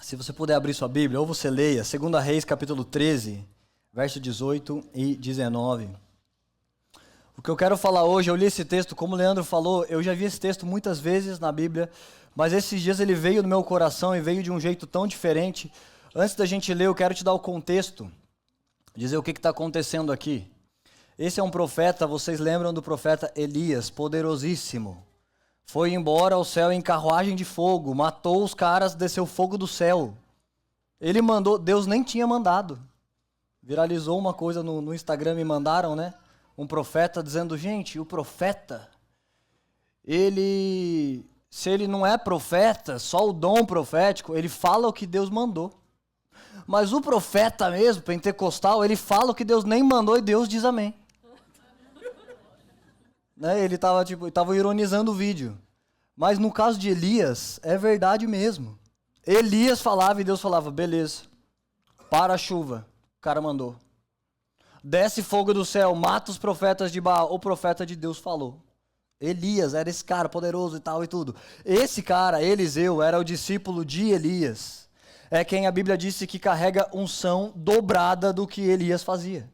Se você puder abrir sua Bíblia, ou você leia 2 Reis, capítulo 13, verso 18 e 19. O que eu quero falar hoje, eu li esse texto, como o Leandro falou, eu já vi esse texto muitas vezes na Bíblia, mas esses dias ele veio no meu coração e veio de um jeito tão diferente. Antes da gente ler, eu quero te dar o contexto, dizer o que está acontecendo aqui. Esse é um profeta, vocês lembram do profeta Elias, poderosíssimo. Foi embora ao céu em carruagem de fogo, matou os caras, desceu fogo do céu. Ele mandou, Deus nem tinha mandado. Viralizou uma coisa no Instagram, me mandaram, né? Um profeta dizendo, gente, o profeta, se ele não é profeta, só o dom profético, ele fala o que Deus mandou. Mas o profeta mesmo, pentecostal, ele fala o que Deus nem mandou e Deus diz amém. Né? Ele estava ironizando o vídeo. Mas no caso de Elias, é verdade mesmo. Elias falava e Deus falava, beleza, para a chuva, o cara mandou. Desce fogo do céu, mata os profetas de Baal, o profeta de Deus falou. Elias era esse cara poderoso e tal e tudo. Esse cara, Eliseu, era o discípulo de Elias. É quem a Bíblia disse que carrega unção dobrada do que Elias fazia.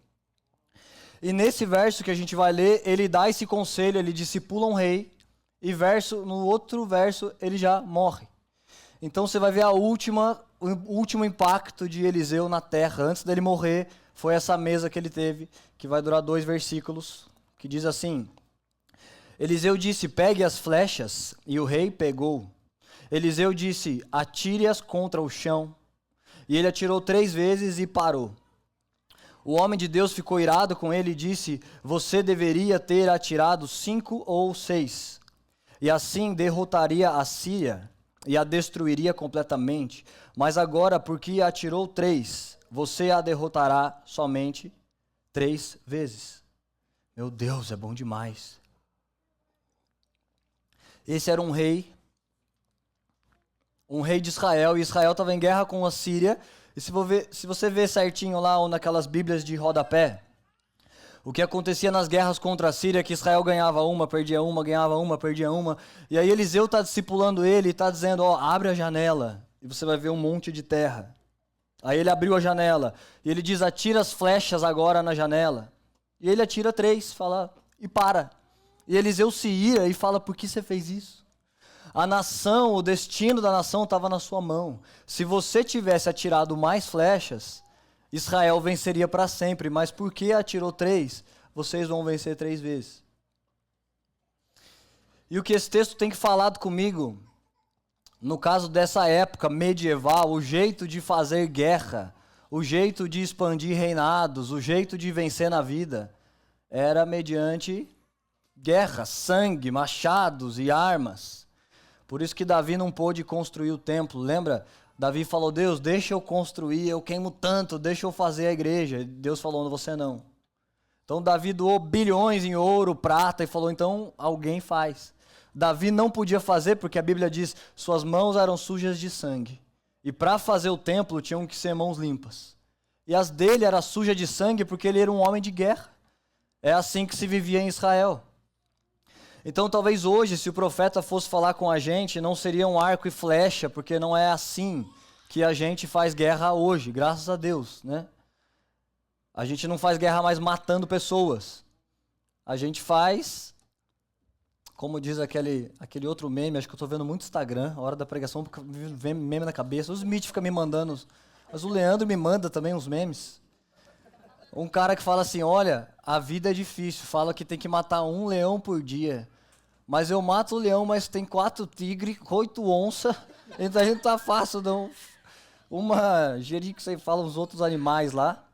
E nesse verso que a gente vai ler, ele dá esse conselho, ele discipula um rei, e no outro verso ele já morre. Então você vai ver o último impacto de Eliseu na terra, antes dele morrer, foi essa mesa que ele teve, que vai durar 2 versículos, que diz assim, Eliseu disse, pegue as flechas, e o rei pegou. Eliseu disse, atire-as contra o chão, e ele atirou 3 vezes e parou. O homem de Deus ficou irado com ele e disse, você deveria ter atirado 5 ou 6, e assim derrotaria a Síria e a destruiria completamente. Mas agora, porque atirou 3, você a derrotará somente 3 vezes. Meu Deus, é bom demais. Esse era um rei de Israel, e Israel estava em guerra com a Síria. E se você ver certinho lá ou naquelas bíblias de rodapé, o que acontecia nas guerras contra a Síria, que Israel ganhava uma, perdia uma, ganhava uma, perdia uma. E aí Eliseu está discipulando ele e está dizendo, abre a janela e você vai ver um monte de terra. Aí ele abriu a janela e ele diz, atira as flechas agora na janela. E ele atira 3, fala, e para. E Eliseu se ira e fala, por que você fez isso? A nação, o destino da nação estava na sua mão. Se você tivesse atirado mais flechas, Israel venceria para sempre. Mas porque atirou 3, vocês vão vencer 3 vezes. E o que esse texto tem falado comigo, no caso dessa época medieval, o jeito de fazer guerra, o jeito de expandir reinados, o jeito de vencer na vida, era mediante guerra, sangue, machados e armas. Por isso que Davi não pôde construir o templo, lembra? Davi falou, Deus, deixa eu construir, eu queimo tanto, deixa eu fazer a igreja. Deus falou, você não. Então Davi doou bilhões em ouro, prata, e falou, então alguém faz. Davi não podia fazer porque a Bíblia diz, suas mãos eram sujas de sangue. E para fazer o templo tinham que ser mãos limpas. E as dele eram sujas de sangue porque ele era um homem de guerra. É assim que se vivia em Israel. Então talvez hoje, se o profeta fosse falar com a gente, não seria um arco e flecha, porque não é assim que a gente faz guerra hoje, graças a Deus, né? A gente não faz guerra mais matando pessoas. A gente faz, como diz aquele outro meme, acho que eu estou vendo muito Instagram, a hora da pregação, vem meme na cabeça. O Smith fica me mandando, mas o Leandro me manda também uns memes. Um cara que fala assim, olha, a vida é difícil, fala que tem que matar 1 leão por dia. Mas eu mato o leão, mas tem 4 tigres, 8 onças, então a gente tá fácil, não. Uma jerico, você fala os outros animais lá.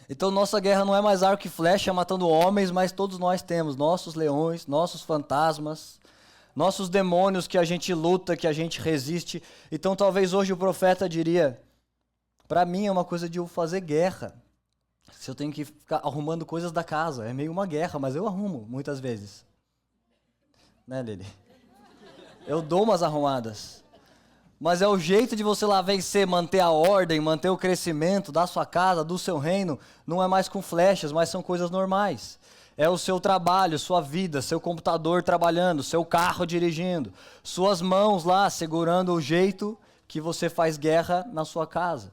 Então nossa guerra não é mais arco e flecha matando homens, mas todos nós temos nossos leões, nossos fantasmas, nossos demônios que a gente luta, que a gente resiste. Então talvez hoje o profeta diria, para mim é uma coisa de eu fazer guerra. Se eu tenho que ficar arrumando coisas da casa, é meio uma guerra, mas eu arrumo muitas vezes. Né, Lili? Eu dou umas arrumadas. Mas é o jeito de você lá vencer, manter a ordem, manter o crescimento da sua casa, do seu reino, não é mais com flechas, mas são coisas normais. É o seu trabalho, sua vida, seu computador trabalhando, seu carro dirigindo, suas mãos lá segurando o jeito que você faz guerra na sua casa.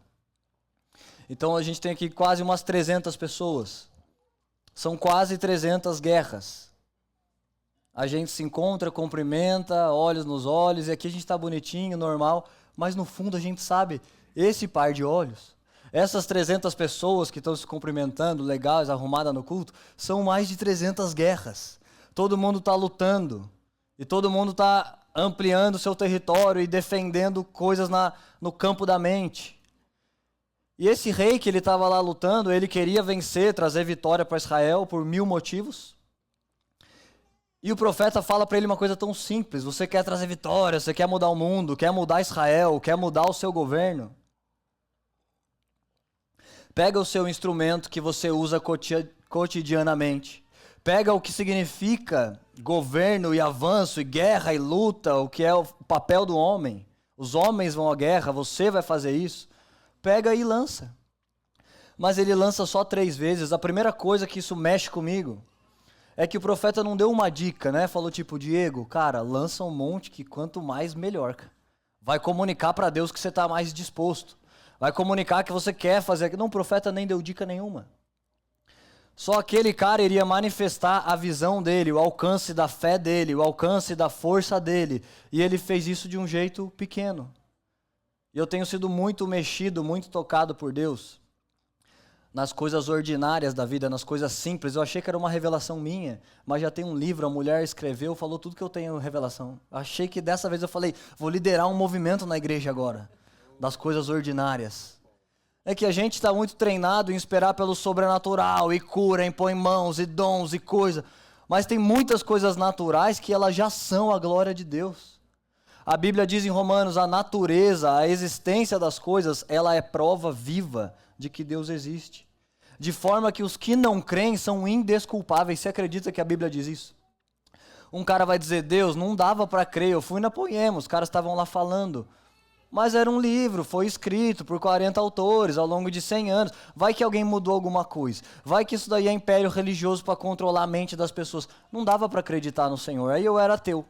Então a gente tem aqui quase umas 300 pessoas. São quase 300 guerras. A gente se encontra, cumprimenta, olhos nos olhos, e aqui a gente está bonitinho, normal, mas no fundo a gente sabe, esse par de olhos, essas 300 pessoas que estão se cumprimentando, legais, arrumadas no culto, são mais de 300 guerras. Todo mundo está lutando, e todo mundo está ampliando o seu território e defendendo coisas no campo da mente. E esse rei que ele estava lá lutando, ele queria vencer, trazer vitória para Israel por 1000 motivos. E o profeta fala para ele uma coisa tão simples: você quer trazer vitória, você quer mudar o mundo, quer mudar Israel, quer mudar o seu governo. Pega o seu instrumento que você usa cotidianamente. Pega o que significa governo e avanço e guerra e luta, o que é o papel do homem. Os homens vão à guerra, você vai fazer isso. Pega e lança. Mas ele lança só 3 vezes. A primeira coisa que isso mexe comigo é que o profeta não deu uma dica, né? Falou tipo, Diego, cara, lança um monte que quanto mais melhor. Vai comunicar para Deus que você está mais disposto. Vai comunicar que você quer fazer aquilo. Não, o profeta nem deu dica nenhuma. Só aquele cara iria manifestar a visão dele, o alcance da fé dele, o alcance da força dele. E ele fez isso de um jeito pequeno. E eu tenho sido muito mexido, muito tocado por Deus nas coisas ordinárias da vida, nas coisas simples. Eu achei que era uma revelação minha, mas já tem um livro, a mulher escreveu, falou tudo que eu tenho revelação. Eu achei que dessa vez eu falei, vou liderar um movimento na igreja agora, das coisas ordinárias. É que a gente está muito treinado em esperar pelo sobrenatural, e cura, impõe mãos, e dons, e coisa. Mas tem muitas coisas naturais que elas já são a glória de Deus. A Bíblia diz em Romanos, a natureza, a existência das coisas, ela é prova viva de que Deus existe. De forma que os que não creem são indesculpáveis. Você acredita que a Bíblia diz isso? Um cara vai dizer, Deus, não dava para crer, eu fui na Poema, os caras estavam lá falando. Mas era um livro, foi escrito por 40 autores ao longo de 100 anos. Vai que alguém mudou alguma coisa. Vai que isso daí é império religioso para controlar a mente das pessoas. Não dava para acreditar no Senhor, aí eu era ateu.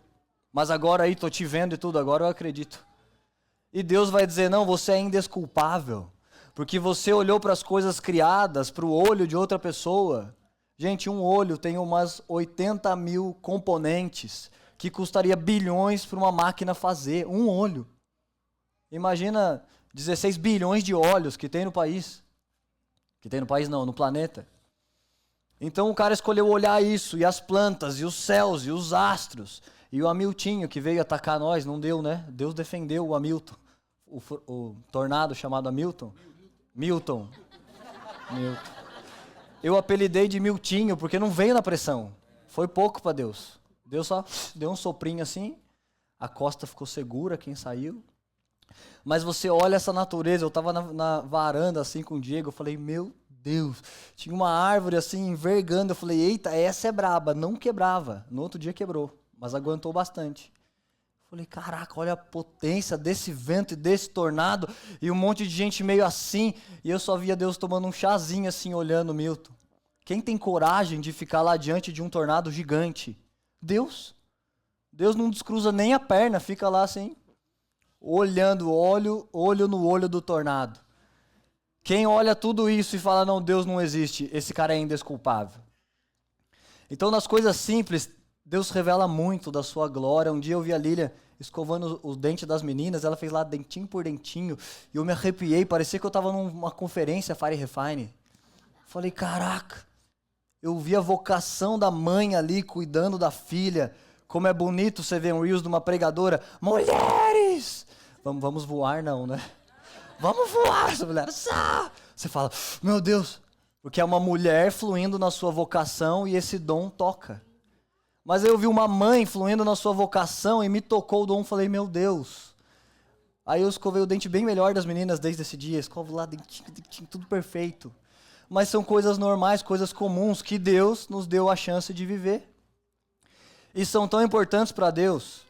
Mas agora aí, estou te vendo e tudo, agora eu acredito. E Deus vai dizer, não, você é indesculpável. Porque você olhou para as coisas criadas, para o olho de outra pessoa. Gente, um olho tem umas 80 mil componentes, que custaria bilhões para uma máquina fazer. Um olho. Imagina 16 bilhões de olhos que tem no país. Que tem no país não, no planeta. Então o cara escolheu olhar isso, e as plantas, e os céus, e os astros. E o Hamiltinho que veio atacar nós, não deu, né? Deus defendeu o Hamilton. O tornado chamado Hamilton. Milton. Eu apelidei de Miltinho porque não veio na pressão. Foi pouco para Deus. Deus só deu um soprinho assim, a costa ficou segura, quem saiu. Mas você olha essa natureza, eu estava na varanda assim com o Diego, eu falei, meu Deus, tinha uma árvore assim envergando, eu falei, eita, essa é braba, não quebrava. No outro dia quebrou, mas aguentou bastante. Falei, caraca, olha a potência desse vento e desse tornado, e um monte de gente meio assim, e eu só via Deus tomando um chazinho assim, olhando o Milton. Quem tem coragem de ficar lá diante de um tornado gigante? Deus. Deus não descruza nem a perna, fica lá assim, olhando, olho no olho do tornado. Quem olha tudo isso e fala, não, Deus não existe, esse cara é indesculpável. Então, nas coisas simples, Deus revela muito da sua glória. Um dia eu vi a Lília escovando o dente das meninas, ela fez lá dentinho por dentinho, e eu me arrepiei, parecia que eu estava numa conferência Fire Refine. Falei, caraca, eu vi a vocação da mãe ali, cuidando da filha. Como é bonito você ver um reels de uma pregadora, mulheres! Vamos voar não, né? Vamos voar, essa mulher. Você fala, meu Deus, porque é uma mulher fluindo na sua vocação e esse dom toca. Mas eu vi uma mãe fluindo na sua vocação e me tocou o dom, falei, meu Deus. Aí eu escovei o dente bem melhor das meninas desde esse dia, escovo lá, dentinho, tudo perfeito. Mas são coisas normais, coisas comuns que Deus nos deu a chance de viver. E são tão importantes para Deus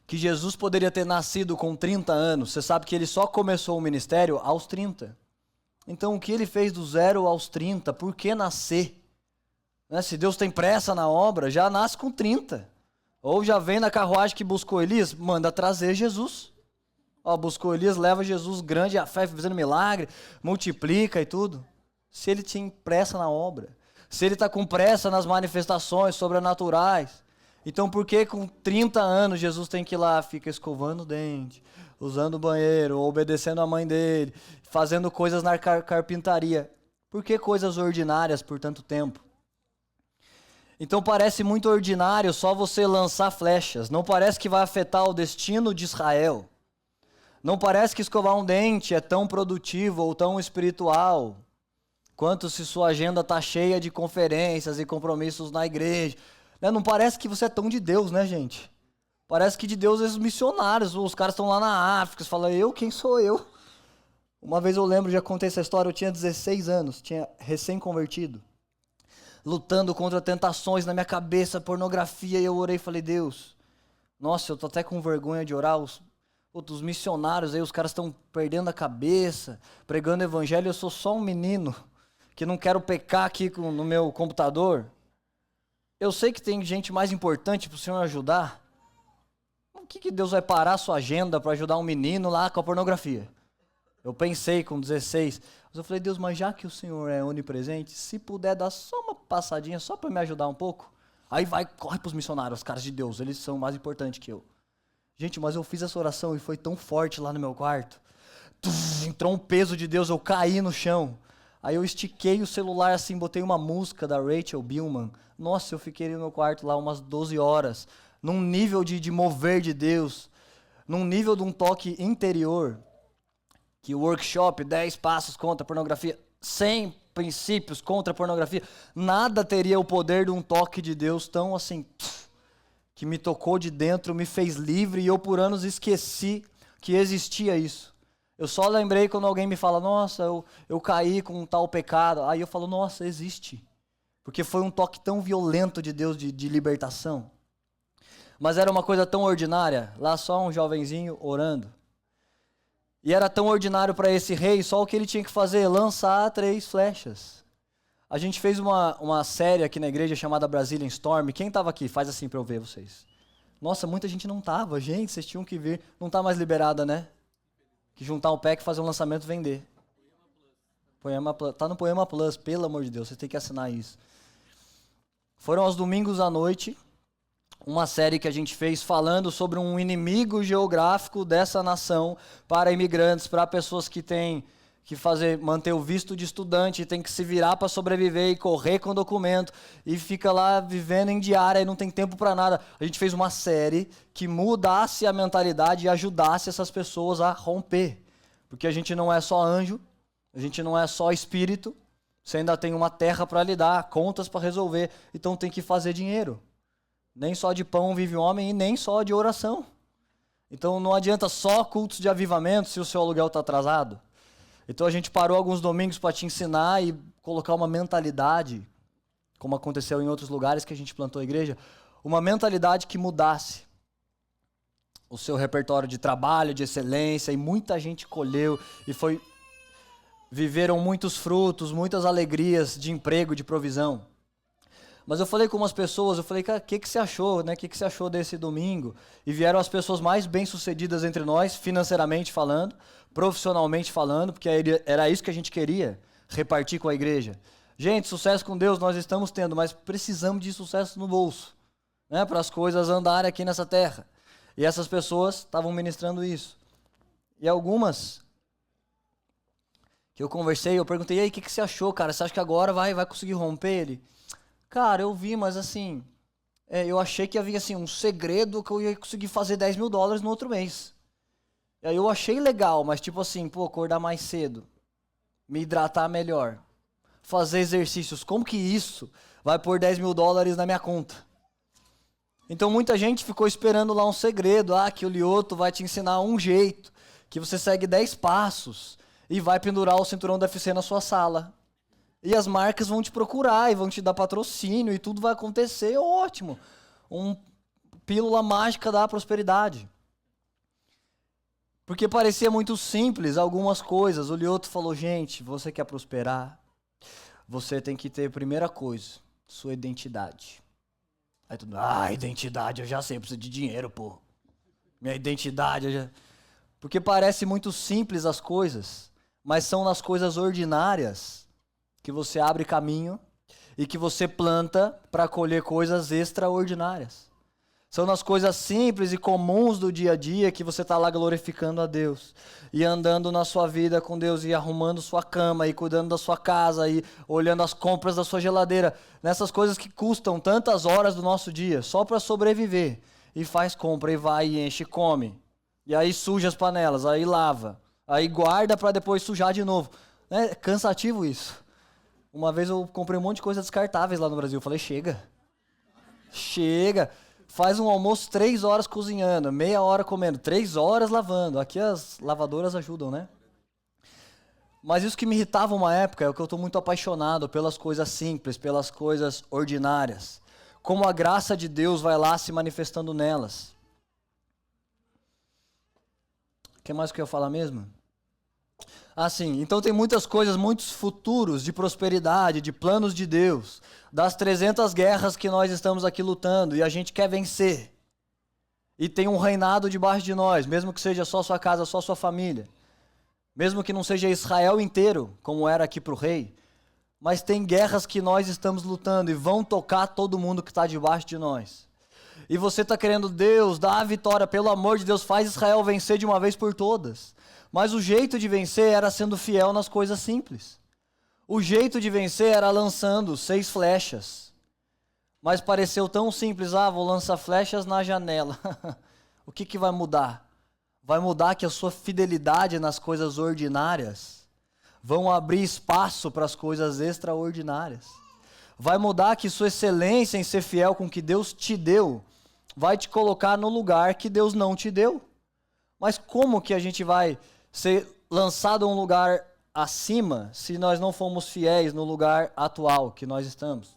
que Jesus poderia ter nascido com 30 anos. Você sabe que ele só começou o ministério aos 30. Então o que ele fez do 0 aos 30? Por que nascer? Se Deus tem pressa na obra, já nasce com 30. Ou já vem na carruagem que buscou Elias, manda trazer Jesus. Ó, buscou Elias, leva Jesus grande, a fé fazendo milagre, multiplica e tudo. Se ele tinha pressa na obra, se ele está com pressa nas manifestações sobrenaturais, então por que com 30 anos Jesus tem que ir lá, fica escovando o dente, usando o banheiro, obedecendo a mãe dele, fazendo coisas na carpintaria? Por que coisas ordinárias por tanto tempo? Então parece muito ordinário só você lançar flechas, não parece que vai afetar o destino de Israel. Não parece que escovar um dente é tão produtivo ou tão espiritual quanto se sua agenda está cheia de conferências e compromissos na igreja. Não parece que você é tão de Deus, né, gente? Parece que de Deus é os missionários, os caras estão lá na África, você fala, quem sou eu? Uma vez eu lembro, já contei essa história, eu tinha 16 anos, tinha recém-convertido, lutando contra tentações na minha cabeça, pornografia, e eu orei e falei, Deus, nossa, eu tô até com vergonha de orar, os missionários aí, os caras estão perdendo a cabeça, pregando evangelho, eu sou só um menino que não quero pecar aqui no meu computador. Eu sei que tem gente mais importante para o Senhor ajudar. O que Deus vai parar a sua agenda para ajudar um menino lá com a pornografia? Eu pensei com 16, mas eu falei, Deus, mas já que o Senhor é onipresente, se puder dar só uma passadinha, só para me ajudar um pouco, aí corre para os missionários, os caras de Deus, eles são mais importantes que eu. Gente, mas eu fiz essa oração e foi tão forte lá no meu quarto. Entrou um peso de Deus, eu caí no chão. Aí eu estiquei o celular assim, botei uma música da Rachel Billman. Nossa, eu fiquei no meu quarto lá umas 12 horas. Num nível de mover de Deus. Num nível de um toque interior. Que o workshop, 10 passos contra a pornografia, 100 princípios contra a pornografia. Nada teria o poder de um toque de Deus tão assim... que me tocou de dentro, me fez livre, e eu por anos esqueci que existia isso. Eu só lembrei quando alguém me fala, nossa, eu caí com um tal pecado. Aí eu falo, nossa, existe. Porque foi um toque tão violento de Deus de libertação. Mas era uma coisa tão ordinária, lá só um jovenzinho orando. E era tão ordinário para esse rei, só o que ele tinha que fazer, lançar 3 flechas. A gente fez uma série aqui na igreja chamada Brazilian Storm. Quem estava aqui? Faz assim para eu ver vocês. Nossa, muita gente não estava. Gente, vocês tinham que vir. Não está mais liberada, né? Que juntar um pack, fazer um lançamento e vender. Poema Plus. Tá no Poema Plus, pelo amor de Deus. Vocês têm que assinar isso. Foram aos domingos à noite, uma série que a gente fez falando sobre um inimigo geográfico dessa nação para imigrantes, para pessoas que têm... que manter o visto de estudante, tem que se virar para sobreviver e correr com o documento, e fica lá vivendo em diária e não tem tempo para nada. A gente fez uma série que mudasse a mentalidade e ajudasse essas pessoas a romper. Porque a gente não é só anjo, a gente não é só espírito, você ainda tem uma terra para lidar, contas para resolver, então tem que fazer dinheiro. Nem só de pão vive o homem e nem só de oração. Então não adianta só cultos de avivamento se o seu aluguel está atrasado. Então a gente parou alguns domingos para te ensinar e colocar uma mentalidade, como aconteceu em outros lugares que a gente plantou a igreja, uma mentalidade que mudasse o seu repertório de trabalho, de excelência, e muita gente colheu e viveram muitos frutos, muitas alegrias de emprego, de provisão. Mas eu falei com umas pessoas, eu falei, cara, o que você achou, né? O que você achou desse domingo? E vieram as pessoas mais bem-sucedidas entre nós, financeiramente falando, profissionalmente falando, porque era isso que a gente queria, repartir com a igreja. Gente, sucesso com Deus nós estamos tendo, mas precisamos de sucesso no bolso, né? Para as coisas andarem aqui nessa terra. E essas pessoas estavam ministrando isso. E algumas que eu conversei, eu perguntei, e aí, o que você achou, cara? Você acha que agora vai conseguir romper ele? Cara, eu vi, mas assim, eu achei que havia assim, um segredo que eu ia conseguir fazer $10 mil no outro mês. E aí eu achei legal, mas tipo assim, acordar mais cedo, me hidratar melhor, fazer exercícios, como que isso vai pôr $10 mil na minha conta? Então muita gente ficou esperando lá um segredo, que o Lioto vai te ensinar um jeito, que você segue 10 passos e vai pendurar o cinturão do UFC na sua sala. E as marcas vão te procurar e vão te dar patrocínio e tudo vai acontecer, ótimo. Pílula mágica da prosperidade. Porque parecia muito simples algumas coisas. O Lioto falou, gente, você quer prosperar? Você tem que ter, primeira coisa, sua identidade. Aí tudo, identidade, eu já sei, eu preciso de dinheiro, pô. Minha identidade, eu já... Porque parece muito simples as coisas, mas são nas coisas ordinárias que você abre caminho e que você planta para colher coisas extraordinárias. São nas coisas simples e comuns do dia a dia que você está lá glorificando a Deus. E andando na sua vida com Deus, e arrumando sua cama, e cuidando da sua casa, e olhando as compras da sua geladeira. Nessas coisas que custam tantas horas do nosso dia, só para sobreviver. E faz compra, e vai, e enche, e come. E aí suja as panelas, aí lava. Aí guarda para depois sujar de novo. É cansativo isso. Uma vez eu comprei um monte de coisas descartáveis lá no Brasil. Eu falei, chega. Faz um almoço 3 horas cozinhando, meia hora comendo, 3 horas lavando. Aqui as lavadoras ajudam, né? Mas isso que me irritava uma época é que eu estou muito apaixonado pelas coisas simples, pelas coisas ordinárias. Como a graça de Deus vai lá se manifestando nelas. O que mais que eu ia falar mesmo? Assim, então tem muitas coisas, muitos futuros de prosperidade, de planos de Deus, das 300 guerras que nós estamos aqui lutando e a gente quer vencer. E tem um reinado debaixo de nós, mesmo que seja só sua casa, só sua família. Mesmo que não seja Israel inteiro, como era aqui para o rei. Mas tem guerras que nós estamos lutando e vão tocar todo mundo que está debaixo de nós. E você está querendo, Deus, dá a vitória, pelo amor de Deus, faz Israel vencer de uma vez por todas. Mas o jeito de vencer era sendo fiel nas coisas simples. O jeito de vencer era lançando 6 flechas. Mas pareceu tão simples, vou lançar flechas na janela. O que vai mudar? Vai mudar que a sua fidelidade nas coisas ordinárias vão abrir espaço para as coisas extraordinárias. Vai mudar que sua excelência em ser fiel com o que Deus te deu vai te colocar no lugar que Deus não te deu. Mas como que a gente vai ser lançado a um lugar acima se nós não formos fiéis no lugar atual que nós estamos?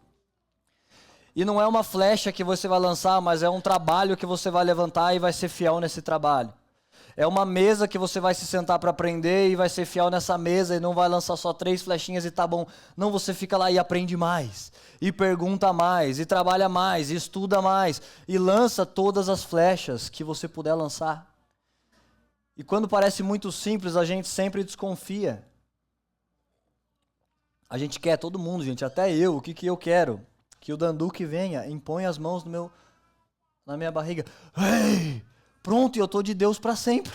E não é uma flecha que você vai lançar, mas é um trabalho que você vai levantar e vai ser fiel nesse trabalho. É uma mesa que você vai se sentar para aprender e vai ser fiel nessa mesa e não vai lançar só 3 flechinhas e tá bom. Não, você fica lá e aprende mais, e pergunta mais, e trabalha mais, e estuda mais, e lança todas as flechas que você puder lançar. E quando parece muito simples, a gente sempre desconfia. A gente quer, todo mundo, gente, até eu, o que eu quero? Que o Danduque venha, impõe as mãos na minha barriga. Ei, pronto, e eu estou de Deus para sempre.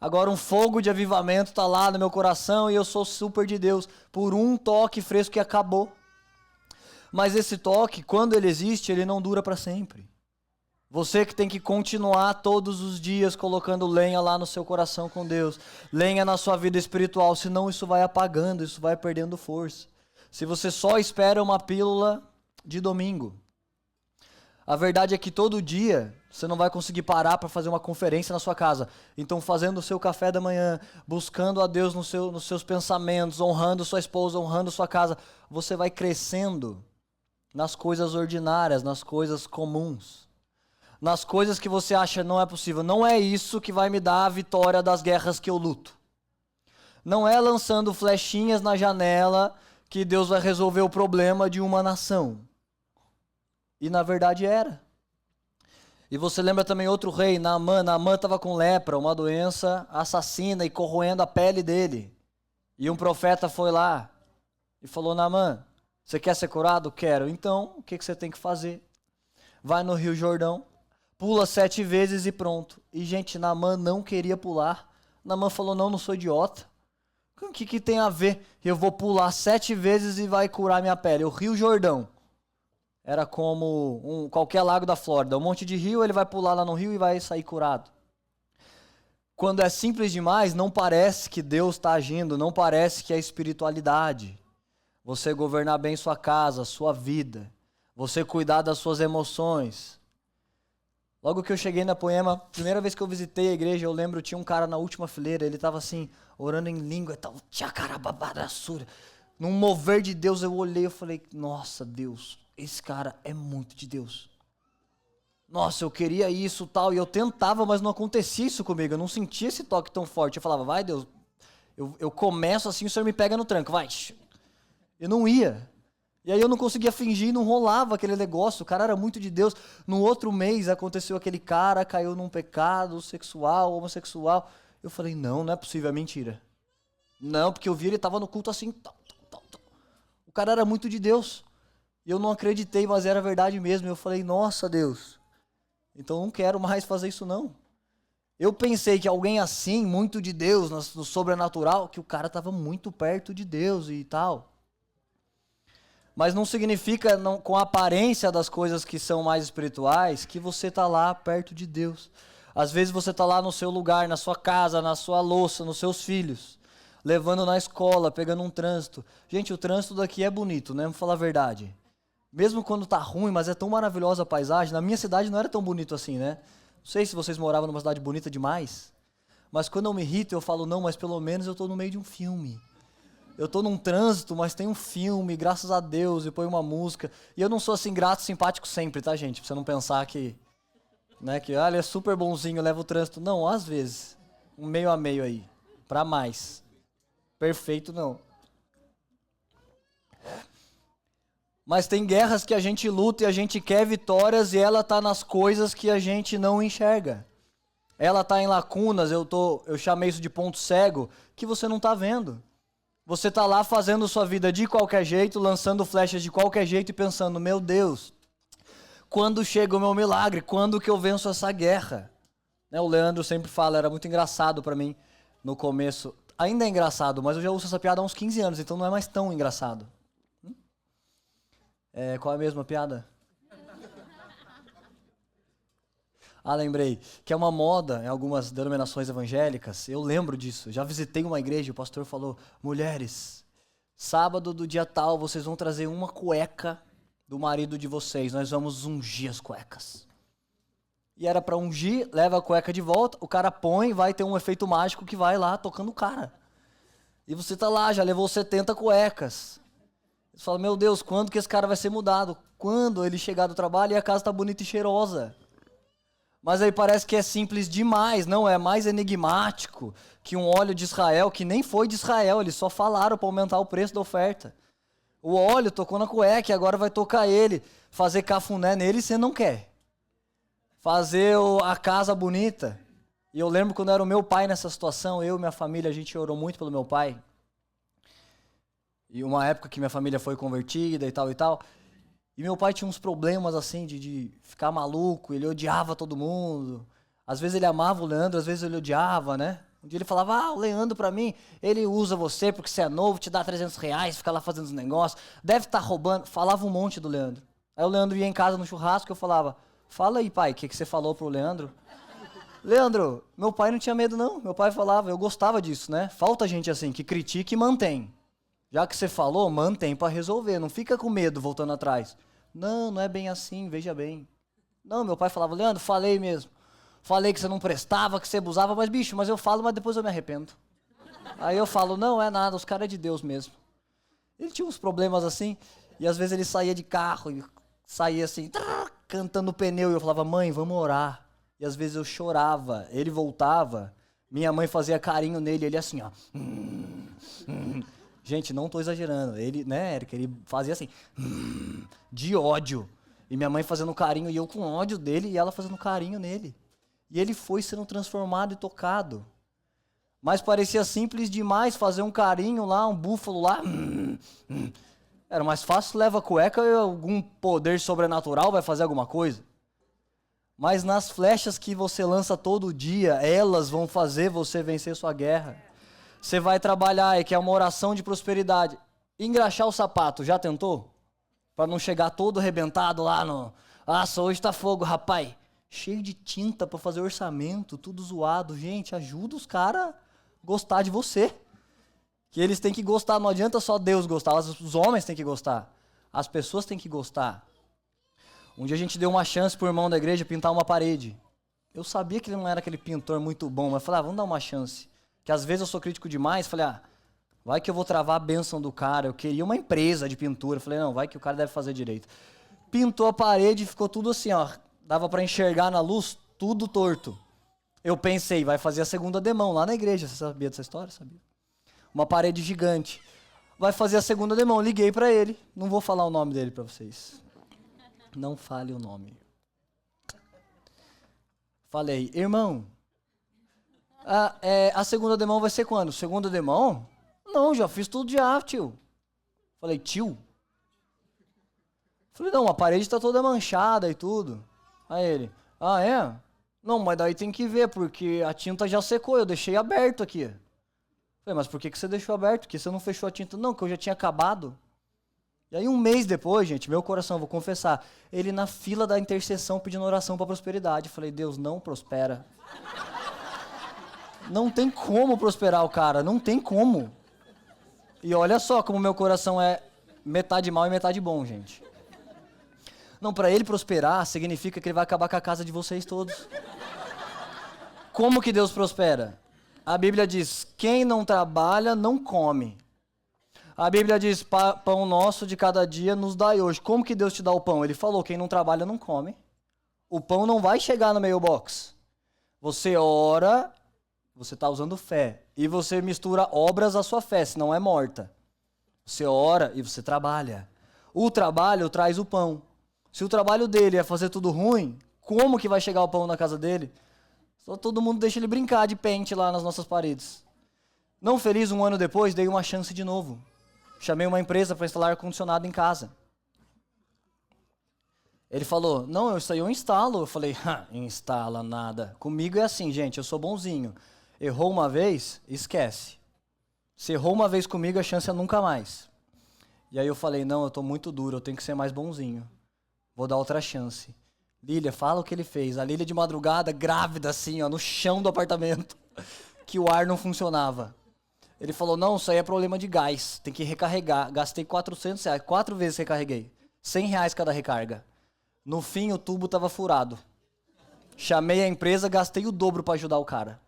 Agora um fogo de avivamento está lá no meu coração e eu sou super de Deus por um toque fresco que acabou. Mas esse toque, quando ele existe, ele não dura para sempre. Você que tem que continuar todos os dias colocando lenha lá no seu coração com Deus, lenha na sua vida espiritual, senão isso vai apagando, isso vai perdendo força. Se você só espera uma pílula de domingo, a verdade é que todo dia você não vai conseguir parar para fazer uma conferência na sua casa. Então, fazendo o seu café da manhã, buscando a Deus nos seus pensamentos, honrando sua esposa, honrando sua casa, você vai crescendo nas coisas ordinárias, nas coisas comuns. Nas coisas que você acha não é possível. Não é isso que vai me dar a vitória das guerras que eu luto. Não é lançando flechinhas na janela que Deus vai resolver o problema de uma nação. E na verdade era. E você lembra também outro rei, Naamã. Naamã estava com lepra, uma doença assassina e corroendo a pele dele. E um profeta foi lá e falou, Naamã, você quer ser curado? Quero. Então, o que você tem que fazer? Vai no Rio Jordão. Pula 7 vezes e pronto. E, gente, Naamã não queria pular. Naamã falou, não sou idiota. O que tem a ver? Eu vou pular 7 vezes e vai curar minha pele. O Rio Jordão era como qualquer lago da Flórida. Um monte de rio, ele vai pular lá no rio e vai sair curado. Quando é simples demais, não parece que Deus está agindo, não parece que é espiritualidade. Você governar bem sua casa, sua vida. Você cuidar das suas emoções. Logo que eu cheguei na Poema, primeira vez que eu visitei a igreja, eu lembro, tinha um cara na última fileira, ele estava assim, orando em língua e tal, tchacarababarassura. Num mover de Deus, eu olhei e falei, nossa, Deus, esse cara é muito de Deus. Nossa, eu queria isso tal, e eu tentava, mas não acontecia isso comigo, eu não sentia esse toque tão forte. Eu falava, vai Deus, eu começo assim, o Senhor me pega no tranco, vai. Eu não ia. E aí eu não conseguia fingir, não rolava aquele negócio. O cara era muito de Deus. No outro mês aconteceu aquele cara, caiu num pecado sexual, homossexual. Eu falei, não, não é possível, é mentira. Não, porque eu vi ele tava no culto assim. O cara era muito de Deus. E eu não acreditei, mas era verdade mesmo. Eu falei, nossa Deus, então eu não quero mais fazer isso não. Eu pensei que alguém assim, muito de Deus, no sobrenatural, que o cara estava muito perto de Deus e tal. Mas não significa, não, com a aparência das coisas que são mais espirituais, que você está lá perto de Deus. Às vezes você está lá no seu lugar, na sua casa, na sua louça, nos seus filhos, levando na escola, pegando um trânsito. Gente, o trânsito daqui é bonito, né? Vamos falar a verdade. Mesmo quando tá ruim, mas é tão maravilhosa a paisagem. Na minha cidade não era tão bonito assim, né? Não sei se vocês moravam numa cidade bonita demais, mas quando eu me irrito, eu falo, não, mas pelo menos eu tô no meio de um filme. Eu tô num trânsito, mas tem um filme, graças a Deus, e põe uma música. E eu não sou assim grato, simpático sempre, tá, gente? Pra você não pensar que, né, que ele é super bonzinho, leva o trânsito. Não, às vezes. Um meio a meio aí. Pra mais. Perfeito, não. Mas tem guerras que a gente luta e a gente quer vitórias e ela tá nas coisas que a gente não enxerga. Ela tá em lacunas, eu chamei isso de ponto cego, que você não tá vendo. Você tá lá fazendo sua vida de qualquer jeito, lançando flechas de qualquer jeito e pensando, meu Deus, quando chega o meu milagre? Quando que eu venço essa guerra? Né, o Leandro sempre fala, era muito engraçado pra mim no começo. Ainda é engraçado, mas eu já uso essa piada há uns 15 anos, então não é mais tão engraçado. Qual é a mesma piada? Ah, lembrei. Que é uma moda em algumas denominações evangélicas. Eu lembro disso. Já visitei uma igreja e o pastor falou, mulheres, sábado do dia tal, vocês vão trazer uma cueca do marido de vocês. Nós vamos ungir as cuecas. E era pra ungir, leva a cueca de volta, o cara põe, vai ter um efeito mágico que vai lá tocando o cara. E você tá lá, já levou 70 cuecas. Você fala, meu Deus, quando que esse cara vai ser mudado? Quando ele chegar do trabalho e a casa tá bonita e cheirosa. Mas aí parece que é simples demais, não, é mais enigmático que um óleo de Israel, que nem foi de Israel, eles só falaram para aumentar o preço da oferta. O óleo tocou na cueca e agora vai tocar ele, fazer cafuné nele você não quer. Fazer a casa bonita. E eu lembro quando era o meu pai nessa situação, eu e minha família, a gente orou muito pelo meu pai. E uma época que minha família foi convertida e tal e tal. E meu pai tinha uns problemas assim de ficar maluco, ele odiava todo mundo. Às vezes ele amava o Leandro, às vezes ele odiava, né? Um dia ele falava, o Leandro pra mim, ele usa você porque você é novo, te dá R$ 300, fica lá fazendo os negócios, deve estar roubando. Falava um monte do Leandro. Aí o Leandro ia em casa no churrasco e eu falava, fala aí pai, o que você falou pro Leandro? Leandro, meu pai não tinha medo não, meu pai falava, eu gostava disso, né? Falta gente assim, que critica e mantém. Já que você falou, mantém para resolver, não fica com medo voltando atrás. Não, não é bem assim, veja bem. Não, meu pai falava, Leandro, falei mesmo. Falei que você não prestava, que você abusava, mas bicho, mas eu falo, mas depois eu me arrependo. Aí eu falo, não é nada, os caras é de Deus mesmo. Ele tinha uns problemas assim, e às vezes ele saía de carro, e saía assim, cantando pneu, e eu falava, mãe, vamos orar. E às vezes eu chorava, ele voltava, minha mãe fazia carinho nele, ele assim, ó. Gente, não tô exagerando. Ele, né, Érica, ele fazia assim, de ódio. E minha mãe fazendo carinho e eu com ódio dele e ela fazendo carinho nele. E ele foi sendo transformado e tocado. Mas parecia simples demais fazer um carinho lá, um búfalo lá. Era mais fácil, leva a cueca e algum poder sobrenatural vai fazer alguma coisa. Mas nas flechas que você lança todo dia, elas vão fazer você vencer sua guerra. Você vai trabalhar e quer uma oração de prosperidade. Engraxar o sapato, já tentou? Para não chegar todo arrebentado lá no... Nossa, hoje tá fogo, rapaz. Cheio de tinta para fazer orçamento, tudo zoado. Gente, ajuda os caras a gostar de você. Que eles têm que gostar, não adianta só Deus gostar, os homens têm que gostar. As pessoas têm que gostar. Um dia a gente deu uma chance pro irmão da igreja pintar uma parede. Eu sabia que ele não era aquele pintor muito bom, mas falei, vamos dar uma chance. Que às vezes eu sou crítico demais, falei, vai que eu vou travar a bênção do cara, eu queria uma empresa de pintura, falei, não, vai que o cara deve fazer direito. Pintou a parede e ficou tudo assim, ó, dava pra enxergar na luz, tudo torto. Eu pensei, vai fazer a segunda demão lá na igreja, você sabia dessa história? Sabia. Uma parede gigante. vai fazer a segunda demão. Liguei para ele. Não vou falar o nome dele para vocês. Não fale o nome. Falei, irmão, a segunda demão vai ser quando? Segunda demão? Não, já fiz tudo já, tio. Falei, tio? Falei, não, a parede tá toda manchada e tudo. Aí ele, é? Não, mas daí tem que ver, porque a tinta já secou, eu deixei aberto aqui. Falei, mas por que você deixou aberto? Porque você não fechou a tinta? Não, que eu já tinha acabado. E aí um mês depois, gente, meu coração, vou confessar, ele na fila da intercessão pedindo oração para prosperidade. Falei, Deus, não prospera. Não tem como prosperar o cara, não tem como. E olha só como meu coração é metade mal e metade bom, gente. Não, para ele prosperar, significa que ele vai acabar com a casa de vocês todos. Como que Deus prospera? A Bíblia diz, quem não trabalha, não come. A Bíblia diz, pão nosso de cada dia nos dai hoje. Como que Deus te dá o pão? Ele falou, quem não trabalha, não come. O pão não vai chegar no mailbox. Você ora, você está usando fé. E você mistura obras à sua fé, senão é morta. Você ora e você trabalha. O trabalho traz o pão. Se o trabalho dele é fazer tudo ruim, como que vai chegar o pão na casa dele? Só todo mundo deixa ele brincar de pente lá nas nossas paredes. Não feliz, um ano depois, dei uma chance de novo. Chamei uma empresa para instalar ar-condicionado em casa. Ele falou, não, isso aí eu instalo. Eu falei, instala nada. Comigo é assim, gente, eu sou bonzinho. Errou uma vez, esquece. Se errou uma vez comigo, a chance é nunca mais. E aí eu falei, não, eu tô muito duro, eu tenho que ser mais bonzinho. Vou dar outra chance. Lília, fala o que ele fez. A Lília de madrugada, grávida assim, ó, no chão do apartamento, que o ar não funcionava. Ele falou, não, isso aí é problema de gás, tem que recarregar. Gastei R$400, 4 vezes recarreguei. R$100 cada recarga. No fim, o tubo estava furado. Chamei a empresa, gastei o dobro para ajudar o cara.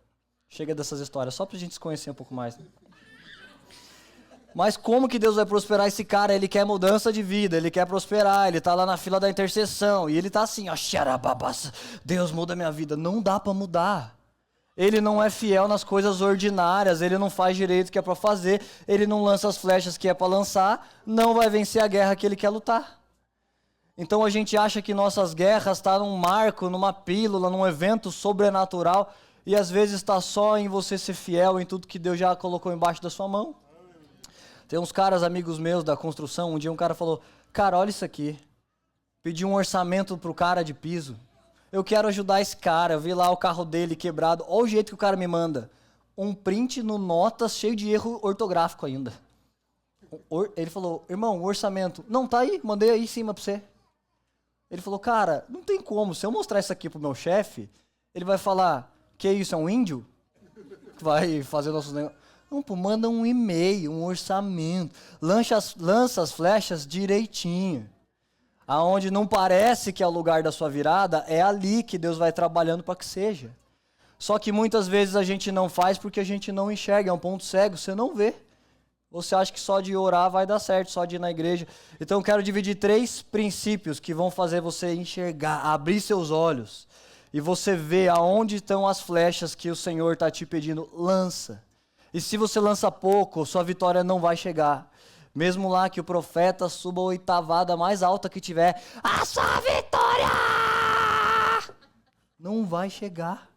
Chega dessas histórias, só pra gente se conhecer um pouco mais. Né? Mas como que Deus vai prosperar esse cara? Ele quer mudança de vida, ele quer prosperar, ele tá lá na fila da intercessão, e ele tá assim, ó, xarababas, Deus muda minha vida. Não dá para mudar. Ele não é fiel nas coisas ordinárias, ele não faz direito o que é para fazer, ele não lança as flechas que é para lançar, não vai vencer a guerra que ele quer lutar. Então a gente acha que nossas guerras estão num marco, numa pílula, num evento sobrenatural, e às vezes está só em você ser fiel em tudo que Deus já colocou embaixo da sua mão. Tem uns caras, amigos meus da construção, um dia um cara falou, cara, olha isso aqui. Pedi um orçamento pro cara de piso. Eu quero ajudar esse cara, eu vi lá o carro dele quebrado. Olha o jeito que o cara me manda. Um print no Notas cheio de erro ortográfico ainda. Ele falou, irmão, o orçamento. Não, tá aí, mandei aí em cima pra você. Ele falou, cara, não tem como. Se eu mostrar isso aqui pro meu chefe, ele vai falar, que isso, é um índio? Que vai fazer nossos negócios. Não, pô, manda um e-mail, um orçamento. Lança as flechas direitinho. Aonde não parece que é o lugar da sua virada, é ali que Deus vai trabalhando para que seja. Só que muitas vezes a gente não faz porque a gente não enxerga, é um ponto cego, você não vê. Você acha que só de orar vai dar certo, só de ir na igreja. Então eu quero dividir 3 princípios que vão fazer você enxergar, abrir seus olhos. E você ver aonde estão as flechas que o Senhor está te pedindo, lança. E se você lança pouco, sua vitória não vai chegar. Mesmo lá que o profeta suba a oitavada mais alta que tiver, a sua vitória não vai chegar.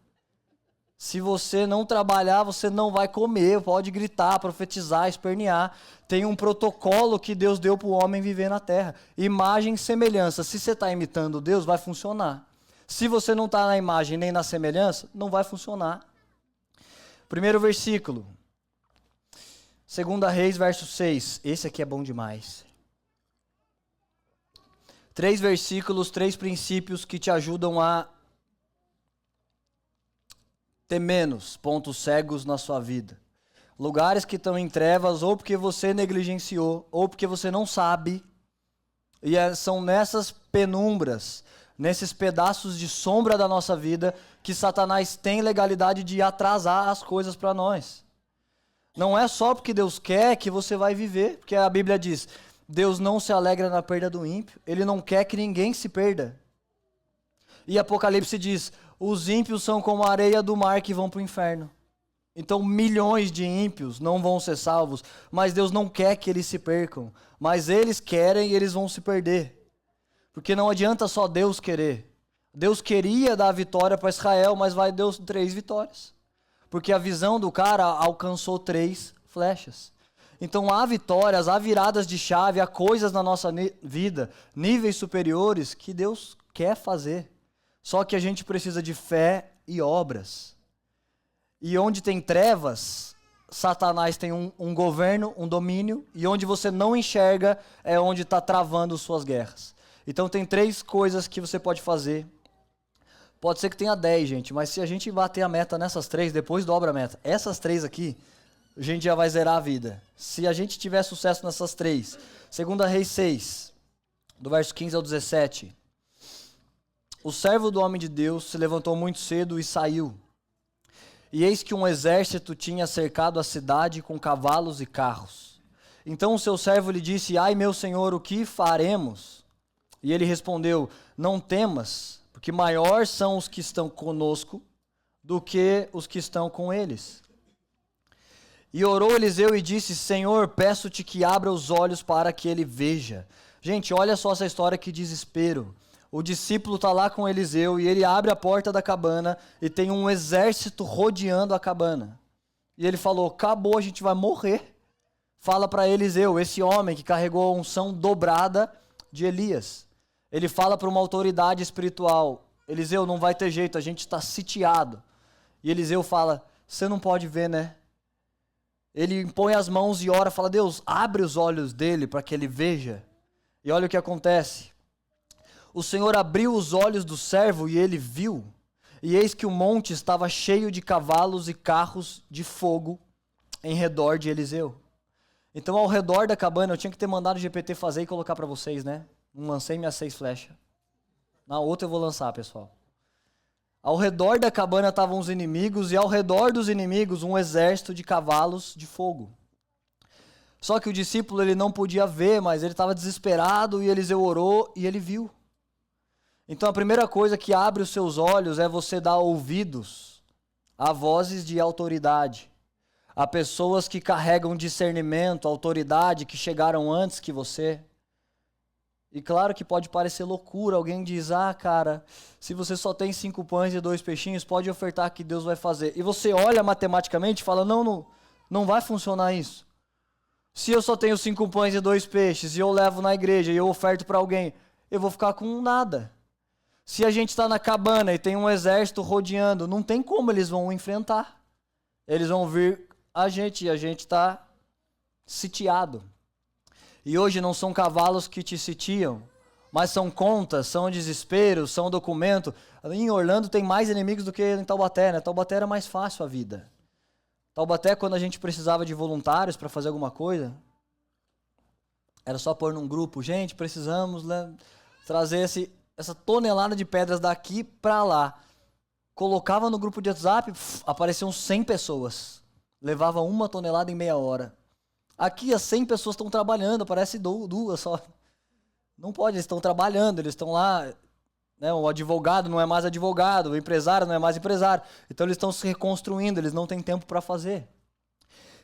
Se você não trabalhar, você não vai comer, pode gritar, profetizar, espernear. Tem um protocolo que Deus deu para o homem viver na terra. Imagem e semelhança. Se você está imitando Deus, vai funcionar. Se você não está na imagem nem na semelhança, não vai funcionar. Primeiro versículo. 2 Reis, verso 6. Esse aqui é bom demais. 3 versículos, 3 princípios que te ajudam a ter menos pontos cegos na sua vida. Lugares que estão em trevas, ou porque você negligenciou, ou porque você não sabe. E são nessas penumbras, nesses pedaços de sombra da nossa vida, que Satanás tem legalidade de atrasar as coisas para nós. Não é só porque Deus quer que você vai viver, porque a Bíblia diz, Deus não se alegra na perda do ímpio, Ele não quer que ninguém se perda. E Apocalipse diz, os ímpios são como a areia do mar que vão para o inferno. Então milhões de ímpios não vão ser salvos, mas Deus não quer que eles se percam, mas eles querem e eles vão se perder. Porque não adianta só Deus querer. Deus queria dar a vitória para Israel, mas vai Deus 3 vitórias. Porque a visão do cara alcançou 3 flechas. Então há vitórias, há viradas de chave, há coisas na nossa vida, níveis superiores que Deus quer fazer. Só que a gente precisa de fé e obras. E onde tem trevas, Satanás tem um governo, um domínio, e onde você não enxerga é onde está travando suas guerras. Então tem 3 coisas que você pode fazer. Pode ser que tenha 10, gente, mas se a gente bater a meta nessas 3, depois dobra a meta. Essas 3 aqui, a gente já vai zerar a vida. Se a gente tiver sucesso nessas 3. 2 Reis 6, do verso 15 ao 17. O servo do homem de Deus se levantou muito cedo e saiu. E eis que um exército tinha cercado a cidade com cavalos e carros. Então o seu servo lhe disse: ai, meu senhor, o que faremos? E ele respondeu: não temas, porque maior são os que estão conosco do que os que estão com eles. E orou Eliseu e disse: Senhor, peço-te que abra os olhos para que ele veja. Gente, olha só essa história, que desespero. O discípulo está lá com Eliseu e ele abre a porta da cabana e tem um exército rodeando a cabana. E ele falou: acabou, a gente vai morrer. Fala para Eliseu, esse homem que carregou a unção dobrada de Elias. Ele fala para uma autoridade espiritual: Eliseu, não vai ter jeito, a gente está sitiado. E Eliseu fala: você não pode ver, né? Ele impõe as mãos e ora, fala: Deus, abre os olhos dele para que ele veja. E olha o que acontece. O Senhor abriu os olhos do servo e ele viu. E eis que o monte estava cheio de cavalos e carros de fogo em redor de Eliseu. Então, ao redor da cabana, eu tinha que ter mandado o GPT fazer e colocar para vocês, né? Não lancei minhas 6 flechas. Na outra eu vou lançar, pessoal. Ao redor da cabana estavam os inimigos, e ao redor dos inimigos um exército de cavalos de fogo. Só que o discípulo ele não podia ver, mas ele estava desesperado, e Eliseu orou e ele viu. Então a primeira coisa que abre os seus olhos é você dar ouvidos a vozes de autoridade, a pessoas que carregam discernimento, autoridade, que chegaram antes que você. E claro que pode parecer loucura, alguém diz: ah, cara, se você só tem 5 pães e 2 peixinhos, pode ofertar que Deus vai fazer. E você olha matematicamente e fala: não vai funcionar isso. Se eu só tenho 5 pães e 2 peixes, e eu levo na igreja e eu oferto para alguém, eu vou ficar com nada. Se a gente está na cabana e tem um exército rodeando, não tem como eles vão enfrentar. Eles vão vir a gente e a gente está sitiado. E hoje não são cavalos que te sitiam, mas são contas, são desesperos, são documento. Em Orlando tem mais inimigos do que em Taubaté, né? Taubaté era mais fácil a vida. Taubaté, quando a gente precisava de voluntários para fazer alguma coisa, era só pôr num grupo: gente, precisamos trazer essa tonelada de pedras daqui para lá. Colocava no grupo de WhatsApp, apareciam 100 pessoas. Levava 1 tonelada em meia hora. Aqui as 100 pessoas estão trabalhando, parece 2 só. Não pode, eles estão trabalhando, eles estão lá, né? O advogado não é mais advogado, o empresário não é mais empresário. Então eles estão se reconstruindo, eles não têm tempo para fazer.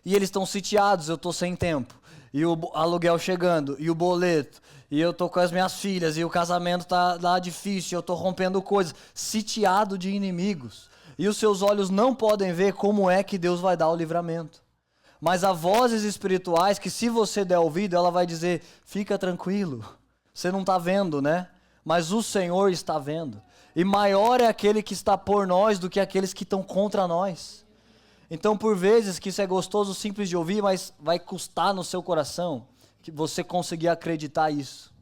E eles estão sitiados, eu estou sem tempo. E o aluguel chegando, e o boleto, e eu estou com as minhas filhas, e o casamento está lá difícil, eu estou rompendo coisas. Sitiado de inimigos. E os seus olhos não podem ver como é que Deus vai dar o livramento. Mas há vozes espirituais que, se você der ouvido, ela vai dizer: fica tranquilo, você não está vendo, né? Mas o Senhor está vendo. E maior é aquele que está por nós do que aqueles que estão contra nós. Então, por vezes, que isso é gostoso, simples de ouvir, mas vai custar no seu coração que você conseguir acreditar isso.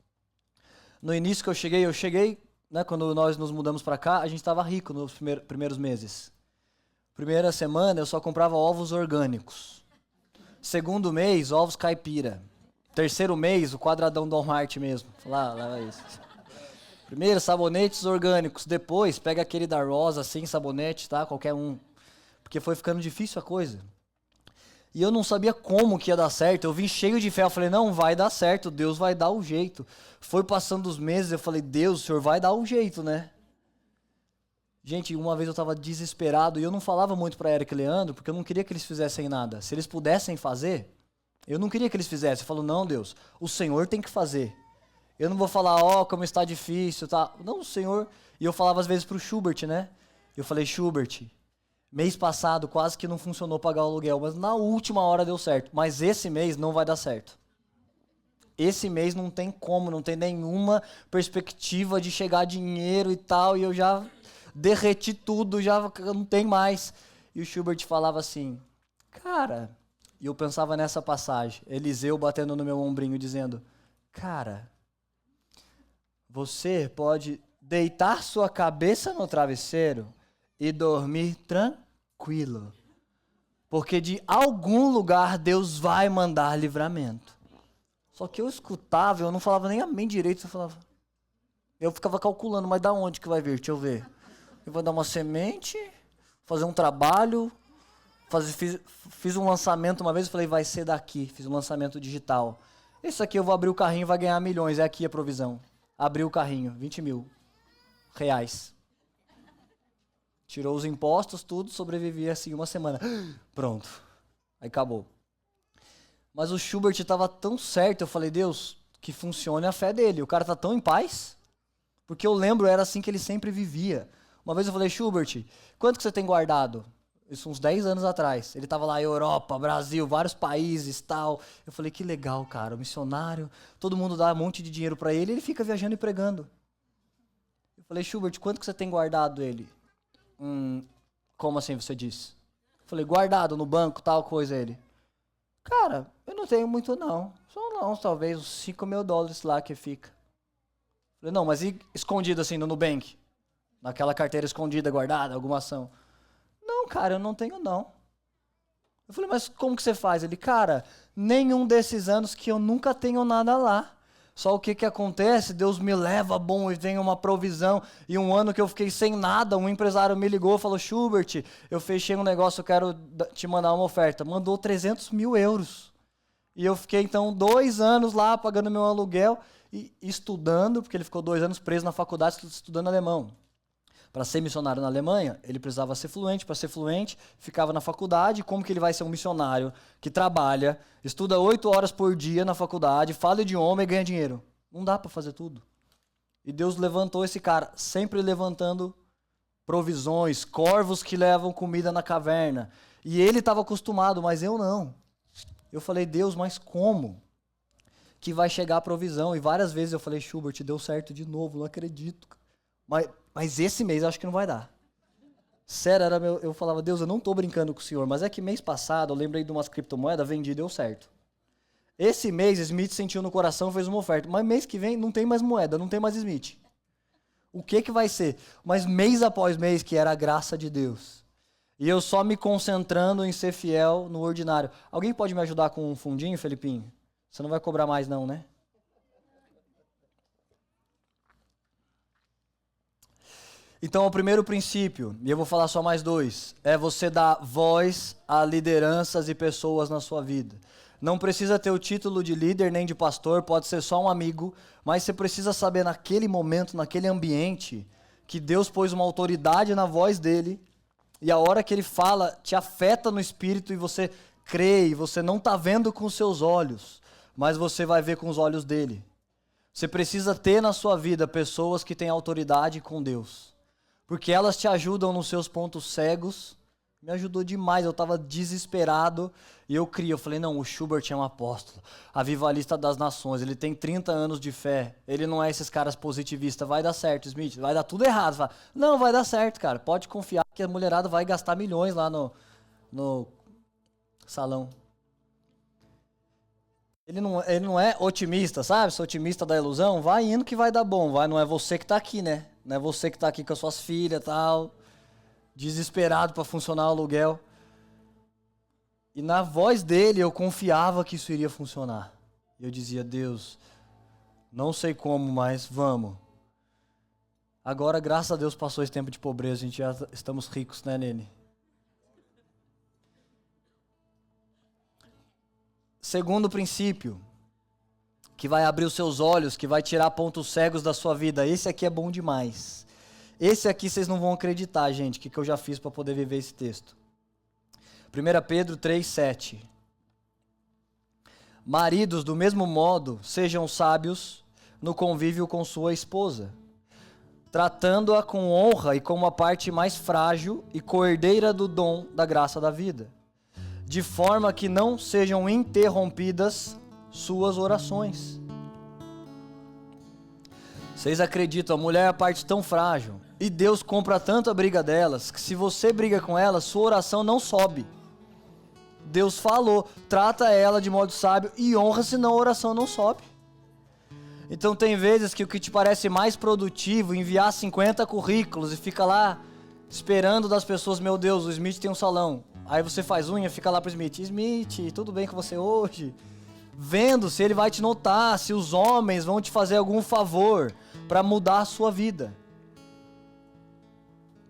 No início que eu cheguei, né, quando nós nos mudamos para cá, a gente estava rico nos primeiros meses. Primeira semana eu só comprava ovos orgânicos. Segundo mês, ovos caipira. Terceiro mês, o quadradão do Walmart mesmo. Lá é isso. Primeiro, sabonetes orgânicos. Depois, pega aquele da Rosa, sem sabonete, tá? Qualquer um. Porque foi ficando difícil a coisa. E eu não sabia como que ia dar certo. Eu vim cheio de fé. Eu falei: não, vai dar certo. Deus vai dar o jeito. Foi passando os meses, eu falei: Deus, o Senhor vai dar o jeito, né? Gente, uma vez eu estava desesperado e eu não falava muito para Eric e Leandro, porque eu não queria que eles fizessem nada. Se eles pudessem fazer, eu não queria que eles fizessem. Eu falo, não, Deus, o Senhor tem que fazer. Eu não vou falar, ó, como está difícil, tá? Não, o Senhor... E eu falava às vezes pro Schubert, né? Eu falei, Schubert, mês passado quase que não funcionou pagar o aluguel, mas na última hora deu certo. Mas esse mês não vai dar certo. Esse mês não tem como, não tem nenhuma perspectiva de chegar dinheiro e tal, e eu já derreti tudo, já não tem mais. E o Schubert falava assim, cara, e eu pensava nessa passagem, Eliseu batendo no meu ombrinho dizendo, cara, você pode deitar sua cabeça no travesseiro e dormir tranquilo, porque de algum lugar Deus vai mandar livramento. Só que eu escutava, eu não falava nem amém direito, eu ficava calculando, mas da onde que vai vir? Deixa eu ver. Eu vou dar uma semente, fazer um trabalho, fiz um lançamento uma vez, falei, vai ser daqui, fiz um lançamento digital. Esse aqui eu vou abrir o carrinho, vai ganhar milhões, é aqui a provisão. Abri o carrinho, 20 mil reais. Tirou os impostos, tudo, sobrevivi assim uma semana. Pronto, aí acabou. Mas o Schubert estava tão certo, eu falei, Deus, que funcione a fé dele. O cara tá tão em paz, porque eu lembro, era assim que ele sempre vivia. Uma vez eu falei, Schubert, quanto que você tem guardado? Isso uns 10 anos atrás. Ele tava lá, Europa, Brasil, vários países, tal. Eu falei, que legal, cara, o missionário, todo mundo dá um monte de dinheiro para ele, ele fica viajando e pregando. Eu falei, Schubert, quanto que você tem guardado ele? Como assim você disse? Eu falei, guardado no banco, tal coisa, ele. Cara, eu não tenho muito não. Só não, talvez uns 5 mil dólares lá que fica. Eu falei, não, mas e escondido assim no Nubank? Naquela carteira escondida, guardada, alguma ação? Não, cara, eu não tenho não. Eu falei, mas como que você faz? Ele, cara, nenhum desses anos que eu nunca tenho nada lá. Só o que acontece? Deus me leva bom e vem uma provisão. E um ano que eu fiquei sem nada, um empresário me ligou e falou, Schubert, eu fechei um negócio, eu quero te mandar uma oferta. Mandou 300 mil euros. E eu fiquei então 2 anos lá pagando meu aluguel e estudando, porque ele ficou 2 anos preso na faculdade estudando alemão. Para ser missionário na Alemanha, ele precisava ser fluente. Para ser fluente, ficava na faculdade. Como que ele vai ser um missionário que trabalha, estuda 8 horas por dia na faculdade, fala idioma e ganha dinheiro? Não dá para fazer tudo. E Deus levantou esse cara, sempre levantando provisões, corvos que levam comida na caverna. E ele estava acostumado, mas eu não. Eu falei, Deus, mas como que vai chegar a provisão? E várias vezes eu falei, Schubert, deu certo de novo, não acredito. Mas esse mês eu acho que não vai dar. Sério, eu falava, Deus, eu não estou brincando com o senhor, mas é que mês passado eu lembrei de umas criptomoedas, vendi e deu certo. Esse mês Smith sentiu no coração, fez uma oferta, mas mês que vem não tem mais moeda, não tem mais Smith. O que vai ser? Mas mês após mês que era a graça de Deus. E eu só me concentrando em ser fiel no ordinário. Alguém pode me ajudar com um fundinho, Felipinho? Você não vai cobrar mais não, né? Então, o primeiro princípio, e eu vou falar só mais 2, é você dar voz a lideranças e pessoas na sua vida. Não precisa ter o título de líder nem de pastor, pode ser só um amigo, mas você precisa saber naquele momento, naquele ambiente, que Deus pôs uma autoridade na voz dele, e a hora que ele fala, te afeta no espírito e você crê, e você não está vendo com os seus olhos, mas você vai ver com os olhos dele. Você precisa ter na sua vida pessoas que têm autoridade com Deus. Porque elas te ajudam nos seus pontos cegos. Me ajudou demais, eu estava desesperado. E eu falei, não, o Schubert é um apóstolo. Avivalista das nações, ele tem 30 anos de fé. Ele não é esses caras positivistas. Vai dar certo, Smith, vai dar tudo errado. Fala, não, vai dar certo, cara. Pode confiar que a mulherada vai gastar milhões lá no salão. Ele não é otimista, sabe? Sou otimista da ilusão. Vai indo que vai dar bom. Não é você que está aqui, né? Não é você que está aqui com as suas filhas e tal, desesperado para funcionar o aluguel. E na voz dele eu confiava que isso iria funcionar. Eu dizia, Deus, não sei como, mas vamos. Agora, graças a Deus, passou esse tempo de pobreza, a gente já estamos ricos, né, nele? Segundo princípio, que vai abrir os seus olhos, que vai tirar pontos cegos da sua vida. Esse aqui é bom demais. Esse aqui vocês não vão acreditar, gente, o que eu já fiz para poder viver esse texto. 1 Pedro 3,7. Maridos, do mesmo modo, sejam sábios no convívio com sua esposa, tratando-a com honra e como a parte mais frágil e coerdeira do dom da graça da vida, de forma que não sejam interrompidas suas orações. Vocês acreditam, a mulher é a parte tão frágil, e Deus compra tanto a briga delas, que se você briga com ela, sua oração não sobe. Deus falou, trata ela de modo sábio e honra, senão a oração não sobe. Então tem vezes que o que te parece mais produtivo, enviar 50 currículos e fica lá esperando das pessoas, meu Deus, o Smith tem um salão. Aí você faz unha, fica lá pro Smith, Smith, tudo bem com você hoje? Vendo se ele vai te notar, se os homens vão te fazer algum favor para mudar a sua vida.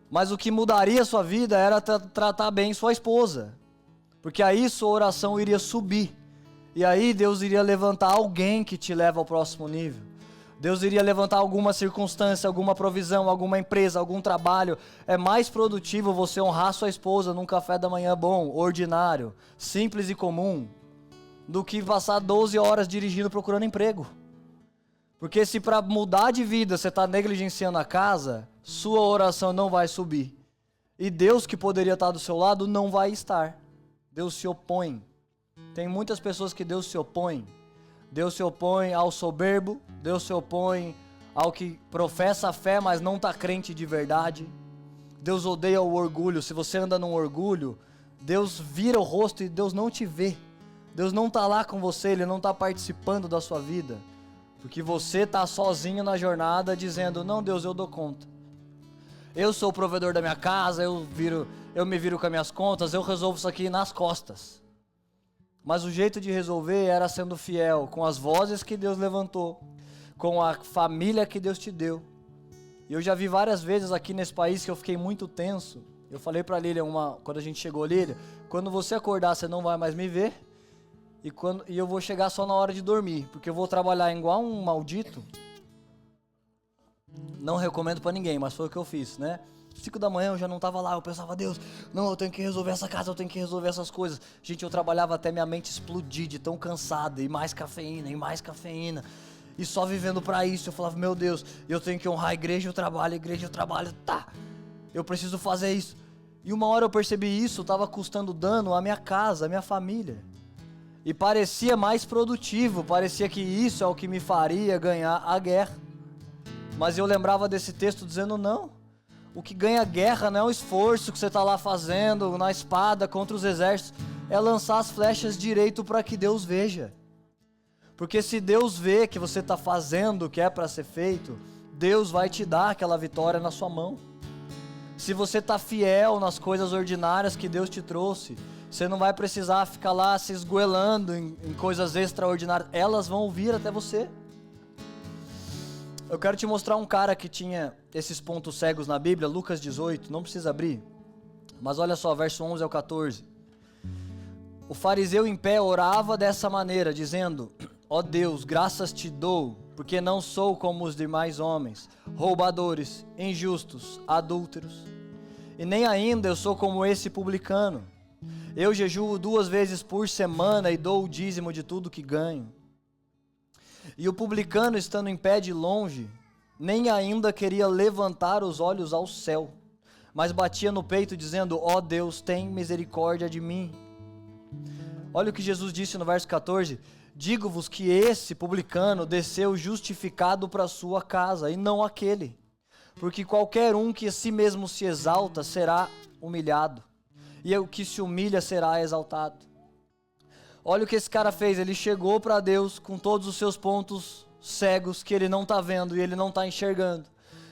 Mas o que mudaria a sua vida era tratar bem sua esposa. Porque aí sua oração iria subir. E aí Deus iria levantar alguém que te leva ao próximo nível. Deus iria levantar alguma circunstância, alguma provisão, alguma empresa, algum trabalho. É mais produtivo você honrar sua esposa num café da manhã bom, ordinário, simples e comum, do que passar 12 horas dirigindo procurando emprego. Porque se para mudar de vida você está negligenciando a casa, sua oração não vai subir. E Deus que poderia estar do seu lado não vai estar. Deus se opõe. Tem muitas pessoas que Deus se opõe. Deus se opõe ao soberbo, Deus se opõe ao que professa a fé, mas não está crente de verdade. Deus odeia o orgulho. Se você anda num orgulho, Deus vira o rosto e Deus não te vê. Deus não está lá com você, Ele não está participando da sua vida. Porque você está sozinho na jornada dizendo, não Deus, eu dou conta. Eu sou o provedor da minha casa, eu me viro com as minhas contas, eu resolvo isso aqui nas costas. Mas o jeito de resolver era sendo fiel com as vozes que Deus levantou, com a família que Deus te deu. E eu já vi várias vezes aqui nesse país que eu fiquei muito tenso. Eu falei pra Lília, quando a gente chegou, Lília, quando você acordar você não vai mais me ver, e eu vou chegar só na hora de dormir, porque eu vou trabalhar igual um maldito. Não recomendo pra ninguém, mas foi o que eu fiz, né? 5 da manhã eu já não estava lá, eu pensava, Deus, não, eu tenho que resolver essa casa, eu tenho que resolver essas coisas. Gente, eu trabalhava até minha mente explodir de tão cansada, e mais cafeína, e só vivendo pra isso. Eu falava, meu Deus, eu tenho que honrar a igreja e o trabalho, tá, eu preciso fazer isso. E uma hora eu percebi isso, estava custando dano à minha casa, à minha família. E parecia mais produtivo, parecia que isso é o que me faria ganhar a guerra. Mas eu lembrava desse texto dizendo, não, o que ganha guerra não é o esforço que você está lá fazendo na espada contra os exércitos, é lançar as flechas direito para que Deus veja. Porque se Deus vê que você está fazendo o que é para ser feito, Deus vai te dar aquela vitória na sua mão. Se você está fiel nas coisas ordinárias que Deus te trouxe, você não vai precisar ficar lá se esgoelando em coisas extraordinárias, elas vão vir até você. Eu quero te mostrar um cara que tinha esses pontos cegos na Bíblia, Lucas 18, não precisa abrir, mas olha só, verso 11 ao 14. O fariseu em pé orava dessa maneira, dizendo, ó Deus, graças te dou, porque não sou como os demais homens, roubadores, injustos, adúlteros, e nem ainda eu sou como esse publicano. Eu jejuo 2 vezes por semana e dou o dízimo de tudo que ganho. E o publicano, estando em pé de longe, nem ainda queria levantar os olhos ao céu, mas batia no peito dizendo, ó Deus, tem misericórdia de mim. Olha o que Jesus disse no verso 14, digo-vos que esse publicano desceu justificado para sua casa, e não aquele, porque qualquer um que a si mesmo se exalta será humilhado, e o que se humilha será exaltado. Olha o que esse cara fez, ele chegou para Deus com todos os seus pontos cegos que ele não está vendo e ele não está enxergando.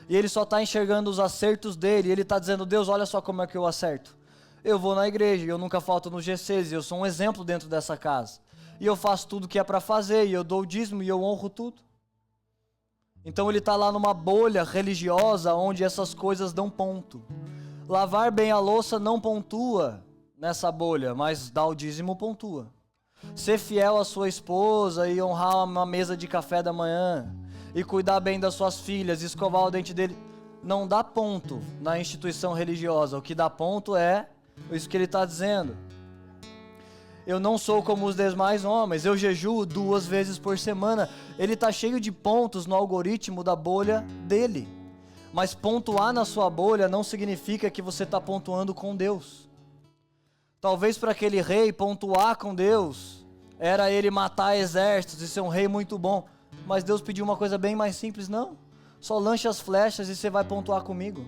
E ele só está enxergando os acertos dele, e ele está dizendo, Deus, olha só como é que eu acerto. Eu vou na igreja, eu nunca falto no G6, eu sou um exemplo dentro dessa casa. E eu faço tudo que é para fazer, e eu dou o dízimo, e eu honro tudo. Então ele está lá numa bolha religiosa, onde essas coisas dão ponto. Lavar bem a louça não pontua nessa bolha, mas dar o dízimo pontua. Ser fiel à sua esposa e honrar uma mesa de café da manhã, e cuidar bem das suas filhas, e escovar o dente dele, não dá ponto na instituição religiosa. O que dá ponto é isso que ele está dizendo. Eu não sou como os demais homens, eu jejuo 2 vezes por semana. Ele está cheio de pontos no algoritmo da bolha dele. Mas pontuar na sua bolha não significa que você está pontuando com Deus. Talvez para aquele rei pontuar com Deus era ele matar exércitos e ser um rei muito bom. Mas Deus pediu uma coisa bem mais simples, não. Só lanche as flechas e você vai pontuar comigo.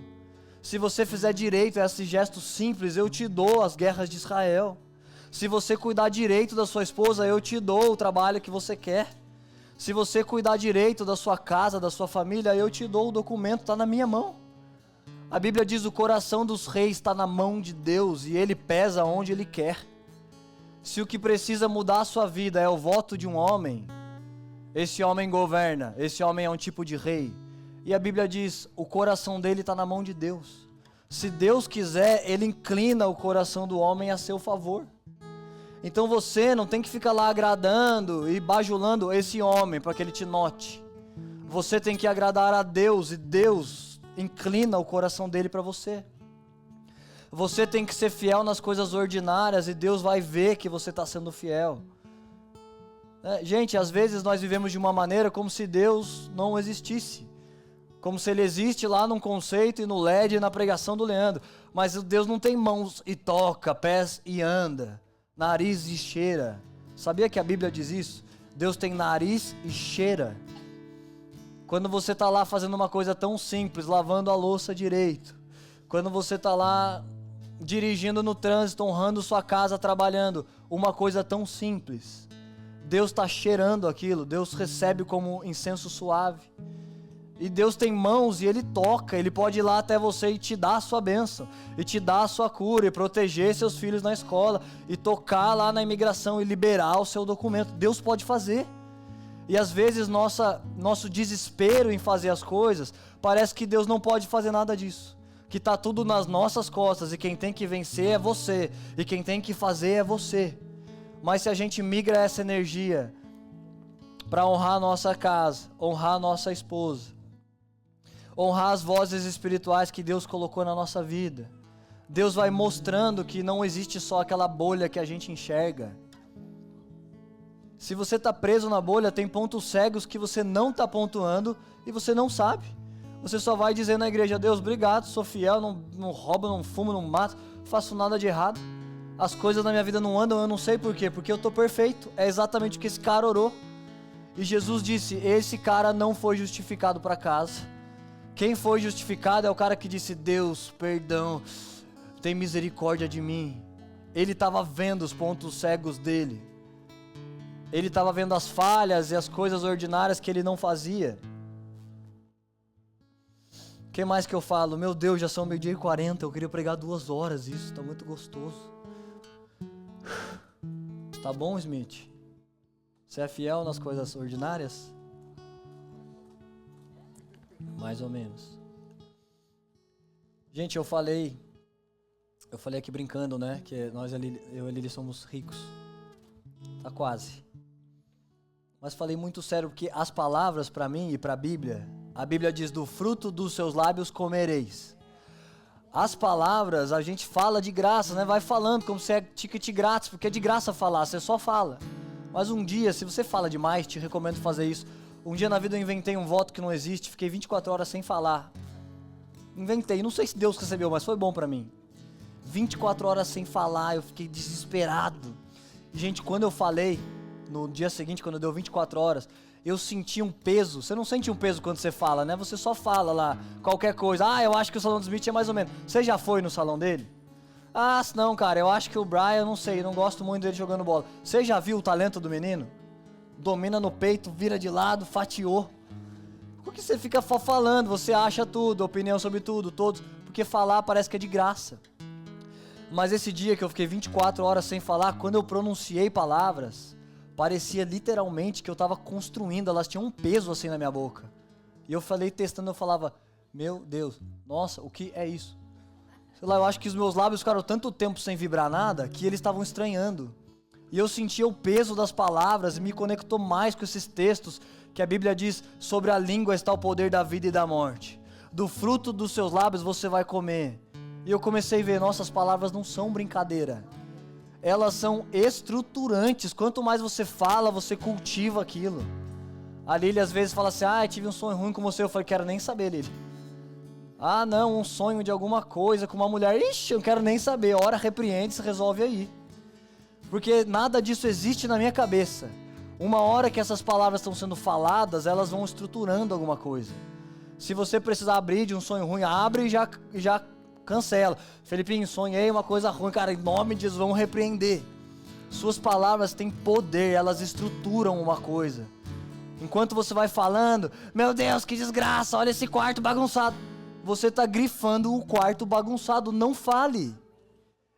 Se você fizer direito a esse gesto simples, eu te dou as guerras de Israel. Se você cuidar direito da sua esposa, eu te dou o trabalho que você quer. Se você cuidar direito da sua casa, da sua família, eu te dou o documento, está na minha mão. A Bíblia diz: o coração dos reis está na mão de Deus e Ele pesa onde Ele quer. Se o que precisa mudar a sua vida é o voto de um homem, esse homem governa, esse homem é um tipo de rei. E a Bíblia diz: o coração dele está na mão de Deus. Se Deus quiser, Ele inclina o coração do homem a seu favor. Então você não tem que ficar lá agradando e bajulando esse homem para que ele te note. Você tem que agradar a Deus e Deus inclina o coração dele para você. Você tem que ser fiel nas coisas ordinárias e Deus vai ver que você está sendo fiel. Gente, às vezes nós vivemos de uma maneira como se Deus não existisse. Como se Ele existe lá num conceito e no LED e na pregação do Leandro. Mas Deus não tem mãos e toca, pés e anda, nariz e cheira. Sabia que a Bíblia diz isso? Deus tem nariz e cheira. Quando você está lá fazendo uma coisa tão simples, lavando a louça direito. Quando você está lá dirigindo no trânsito, honrando sua casa, trabalhando. Uma coisa tão simples. Deus está cheirando aquilo. Deus recebe como incenso suave. E Deus tem mãos e Ele toca. Ele pode ir lá até você e te dar a sua bênção. E te dar a sua cura. E proteger seus filhos na escola. E tocar lá na imigração e liberar o seu documento. Deus pode fazer. E às vezes nosso desespero em fazer as coisas, parece que Deus não pode fazer nada disso. Que está tudo nas nossas costas e quem tem que vencer é você. E quem tem que fazer é você. Mas se a gente migra essa energia para honrar a nossa casa, honrar a nossa esposa, honrar as vozes espirituais que Deus colocou na nossa vida, Deus vai mostrando que não existe só aquela bolha que a gente enxerga. Se você está preso na bolha, tem pontos cegos que você não está pontuando e você não sabe. Você só vai dizer na igreja: Deus, obrigado, sou fiel, não roubo, não fumo, não mato, faço nada de errado. As coisas na minha vida não andam, eu não sei por quê, porque eu estou perfeito. É exatamente o que esse cara orou. E Jesus disse: esse cara não foi justificado para casa. Quem foi justificado é o cara que disse: Deus, perdão, tem misericórdia de mim. Ele estava vendo os pontos cegos dele. Ele estava vendo as falhas e as coisas ordinárias que ele não fazia. O que mais que eu falo? Meu Deus, já são 12h40, eu queria pregar 2 horas, isso está muito gostoso. Tá bom, Smith? Você é fiel nas coisas ordinárias? Mais ou menos. Gente, eu falei aqui brincando, né? Que eu e a Lili somos ricos. Tá quase. Mas falei muito sério, porque as palavras para mim e para a Bíblia diz: do fruto dos seus lábios comereis. As palavras a gente fala de graça, né? Vai falando como se é ticket grátis, porque é de graça falar, você só fala. Mas um dia, se você fala demais, te recomendo fazer isso. Um dia na vida eu inventei um voto que não existe, fiquei 24 horas sem falar. Inventei, não sei se Deus recebeu, mas foi bom para mim. 24 horas sem falar, eu fiquei desesperado. Gente, quando eu falei, no dia seguinte, quando deu 24 horas, eu senti um peso. Você não sente um peso quando você fala, né? Você só fala lá, qualquer coisa. Ah, eu acho que o salão do Smith é mais ou menos. Você já foi no salão dele? Ah, não, cara, eu acho que o Brian, eu não sei, não gosto muito dele jogando bola. Você já viu o talento do menino? Domina no peito, vira de lado, fatiou. Por que você fica falando? Você acha tudo, opinião sobre tudo, todos. Porque falar parece que é de graça. Mas esse dia que eu fiquei 24 horas sem falar, quando eu pronunciei palavras, parecia literalmente que eu estava construindo, elas tinham um peso assim na minha boca. E eu falei testando, eu falava: meu Deus, nossa, o que é isso? Sei lá, eu acho que os meus lábios ficaram tanto tempo sem vibrar nada, que eles estavam estranhando. E eu sentia o peso das palavras e me conectou mais com esses textos que a Bíblia diz: sobre a língua está o poder da vida e da morte. do fruto dos seus lábios você vai comer. E eu comecei a ver, nossas palavras não são brincadeira. Elas são estruturantes. Quanto mais você fala, você cultiva aquilo. A Lili às vezes fala assim, tive um sonho ruim com você. Eu falei, quero nem saber, Lili. Não, um sonho de alguma coisa com uma mulher. Ixi, eu não quero nem saber. Ora, repreende, se resolve aí. Porque nada disso existe na minha cabeça. Uma hora que essas palavras estão sendo faladas, elas vão estruturando alguma coisa. Se você precisar abrir de um sonho ruim, abre e já cancela. Felipinho, sonhei uma coisa ruim, cara, em nome de Jesus, vamos repreender. Suas palavras têm poder, elas estruturam uma coisa. Enquanto você vai falando, meu Deus, que desgraça, olha esse quarto bagunçado. Você está grifando o quarto bagunçado, não fale.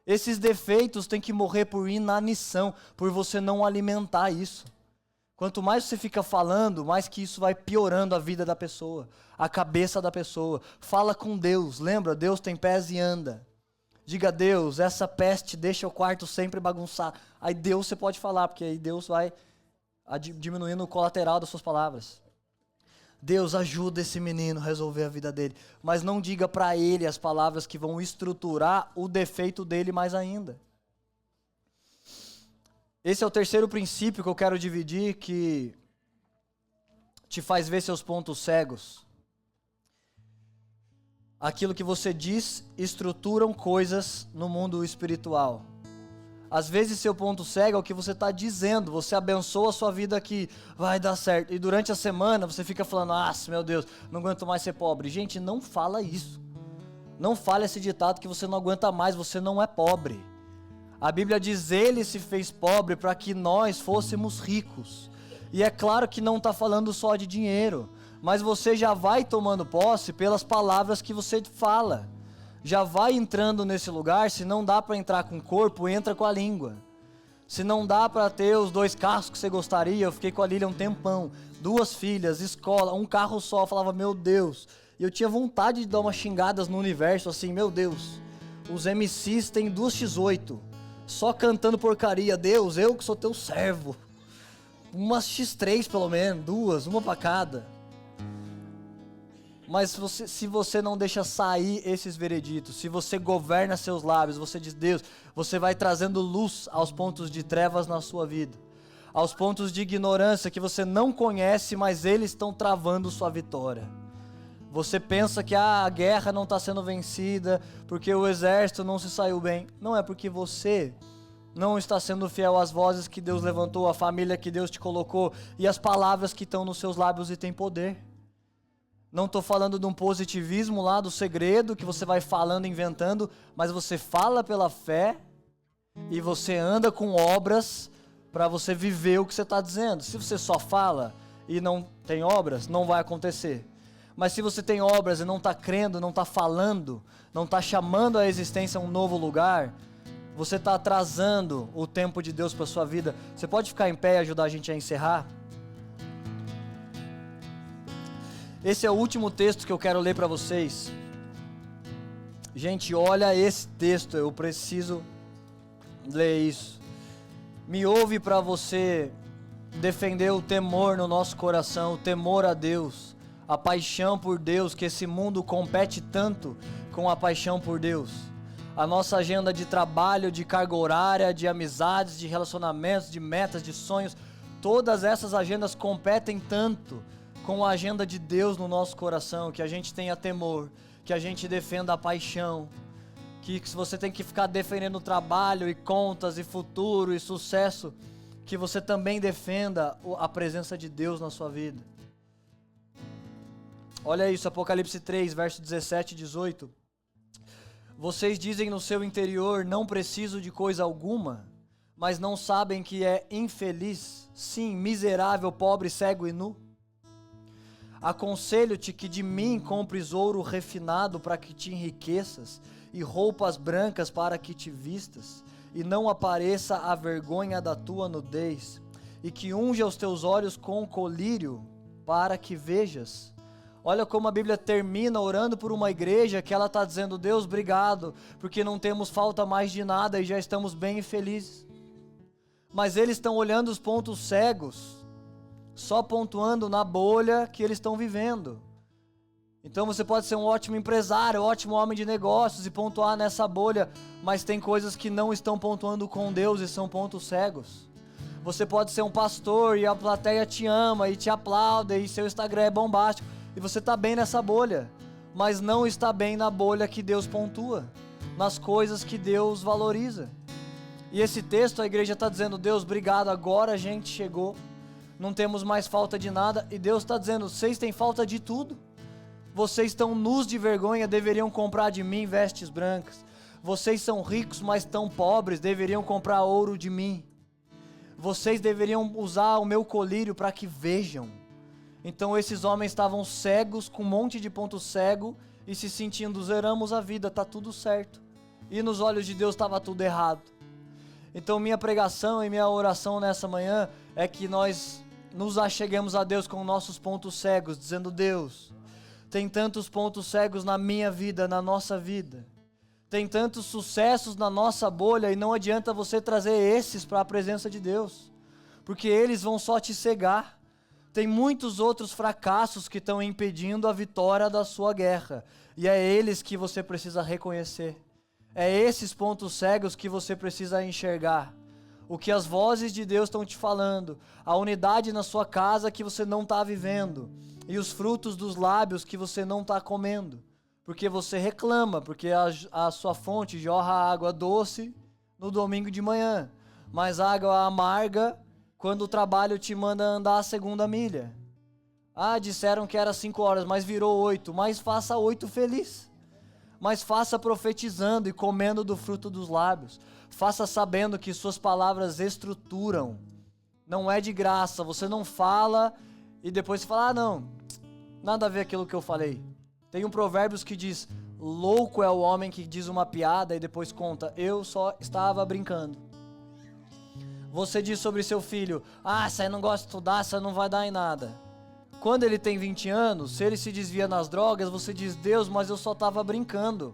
Esses defeitos têm que morrer por inanição, por você não alimentar isso. Quanto mais você fica falando, mais que isso vai piorando a vida da pessoa, a cabeça da pessoa. Fala com Deus, lembra? Deus tem pés e anda. Diga a Deus, essa peste deixa o quarto sempre bagunçado. Aí Deus você pode falar, porque aí Deus vai diminuindo o colateral das suas palavras. Deus, ajuda esse menino a resolver a vida dele. Mas não diga para ele as palavras que vão estruturar o defeito dele mais ainda. Esse é o terceiro princípio que eu quero dividir, que te faz ver seus pontos cegos. Aquilo que você diz estruturam coisas no mundo espiritual. Às vezes seu ponto cego é o que você está dizendo. Você abençoa a sua vida aqui, vai dar certo. E durante a semana você fica falando, meu Deus, não aguento mais ser pobre. Gente, não fala isso. Não fale esse ditado que você não aguenta mais, você não é pobre. A Bíblia diz, ele se fez pobre para que nós fôssemos ricos. E é claro que não está falando só de dinheiro, mas você já vai tomando posse pelas palavras que você fala. Já vai entrando nesse lugar. Se não dá para entrar com o corpo, entra com a língua. Se não dá para ter os 2 carros que você gostaria, eu fiquei com a Lília um tempão, 2 filhas, escola, um carro só, eu falava, meu Deus. E eu tinha vontade de dar umas xingadas no universo, assim, meu Deus. Os MCs têm 2x8, só cantando porcaria. Deus, eu que sou teu servo. Umas X3 pelo menos, 2, uma para cada. Mas se você não deixa sair esses vereditos, se você governa seus lábios, você diz, Deus, você vai trazendo luz aos pontos de trevas na sua vida, aos pontos de ignorância que você não conhece, mas eles estão travando sua vitória. Você pensa que a guerra não está sendo vencida, porque o exército não se saiu bem. Não é porque você não está sendo fiel às vozes que Deus levantou, à família que Deus te colocou, e às palavras que estão nos seus lábios e têm poder. Não estou falando de um positivismo lá, do segredo, que você vai falando, inventando, mas você fala pela fé e você anda com obras para você viver o que você está dizendo. Se você só fala e não tem obras, não vai acontecer. Mas se você tem obras e não está crendo, não está falando, não está chamando à existência um novo lugar, você está atrasando o tempo de Deus para sua vida. Você pode ficar em pé e ajudar a gente a encerrar? Esse é o último texto que eu quero ler para vocês. Gente, olha esse texto, eu preciso ler isso. Me ouve para você defender o temor no nosso coração, o temor a Deus, a paixão por Deus, que esse mundo compete tanto com a paixão por Deus. A nossa agenda de trabalho, de carga horária, de amizades, de relacionamentos, de metas, de sonhos, todas essas agendas competem tanto com a agenda de Deus no nosso coração, que a gente tenha temor, que a gente defenda a paixão, que se você tem que ficar defendendo trabalho e contas e futuro e sucesso, que você também defenda a presença de Deus na sua vida. Olha isso, Apocalipse 3, verso 17 e 18. Vocês dizem no seu interior, não preciso de coisa alguma, mas não sabem que é infeliz, sim, miserável, pobre, cego e nu? Aconselho-te que de mim compres ouro refinado para que te enriqueças e roupas brancas para que te vistas e não apareça a vergonha da tua nudez e que unja os teus olhos com colírio para que vejas. Olha como a Bíblia termina orando por uma igreja que ela está dizendo, Deus, obrigado, porque não temos falta mais de nada e já estamos bem e felizes. Mas eles estão olhando os pontos cegos, só pontuando na bolha que eles estão vivendo. Então você pode ser um ótimo empresário, ótimo homem de negócios e pontuar nessa bolha, mas tem coisas que não estão pontuando com Deus e são pontos cegos. Você pode ser um pastor e a plateia te ama e te aplaude e seu Instagram é bombástico e você está bem nessa bolha, mas não está bem na bolha que Deus pontua, nas coisas que Deus valoriza. E esse texto a igreja está dizendo: Deus, obrigado, agora a gente chegou, não temos mais falta de nada. E Deus está dizendo: vocês têm falta de tudo. Vocês estão nus de vergonha, deveriam comprar de mim vestes brancas. Vocês são ricos, mas tão pobres, deveriam comprar ouro de mim. Vocês deveriam usar o meu colírio para que vejam. Então esses homens estavam cegos, com um monte de ponto cego, e se sentindo: zeramos a vida, está tudo certo. E nos olhos de Deus estava tudo errado. Então minha pregação e minha oração nessa manhã é que nós nos acheguemos a Deus com nossos pontos cegos, dizendo: Deus, tem tantos pontos cegos na minha vida, na nossa vida. Tem tantos sucessos na nossa bolha e não adianta você trazer esses para a presença de Deus, porque eles vão só te cegar. Tem muitos outros fracassos que estão impedindo a vitória da sua guerra, e é eles que você precisa reconhecer. É esses pontos cegos que você precisa enxergar. O que as vozes de Deus estão te falando, a unidade na sua casa que você não está vivendo, e os frutos dos lábios que você não está comendo, porque você reclama, porque a sua fonte jorra água doce no domingo de manhã, mas água amarga quando o trabalho te manda andar a segunda milha. Ah, disseram que era 5 horas, mas virou 8, mas faça 8 feliz. Mas faça profetizando e comendo do fruto dos lábios. Faça sabendo que suas palavras estruturam. Não é de graça, você não fala e depois você fala: ah não, nada a ver aquilo que eu falei. Tem um Provérbios que diz: louco é o homem que diz uma piada e depois conta: eu só estava brincando. Você diz sobre seu filho: ah, você não gosta de estudar, você não vai dar em nada. Quando ele tem 20 anos, se ele se desvia nas drogas, você diz: Deus, mas eu só estava brincando.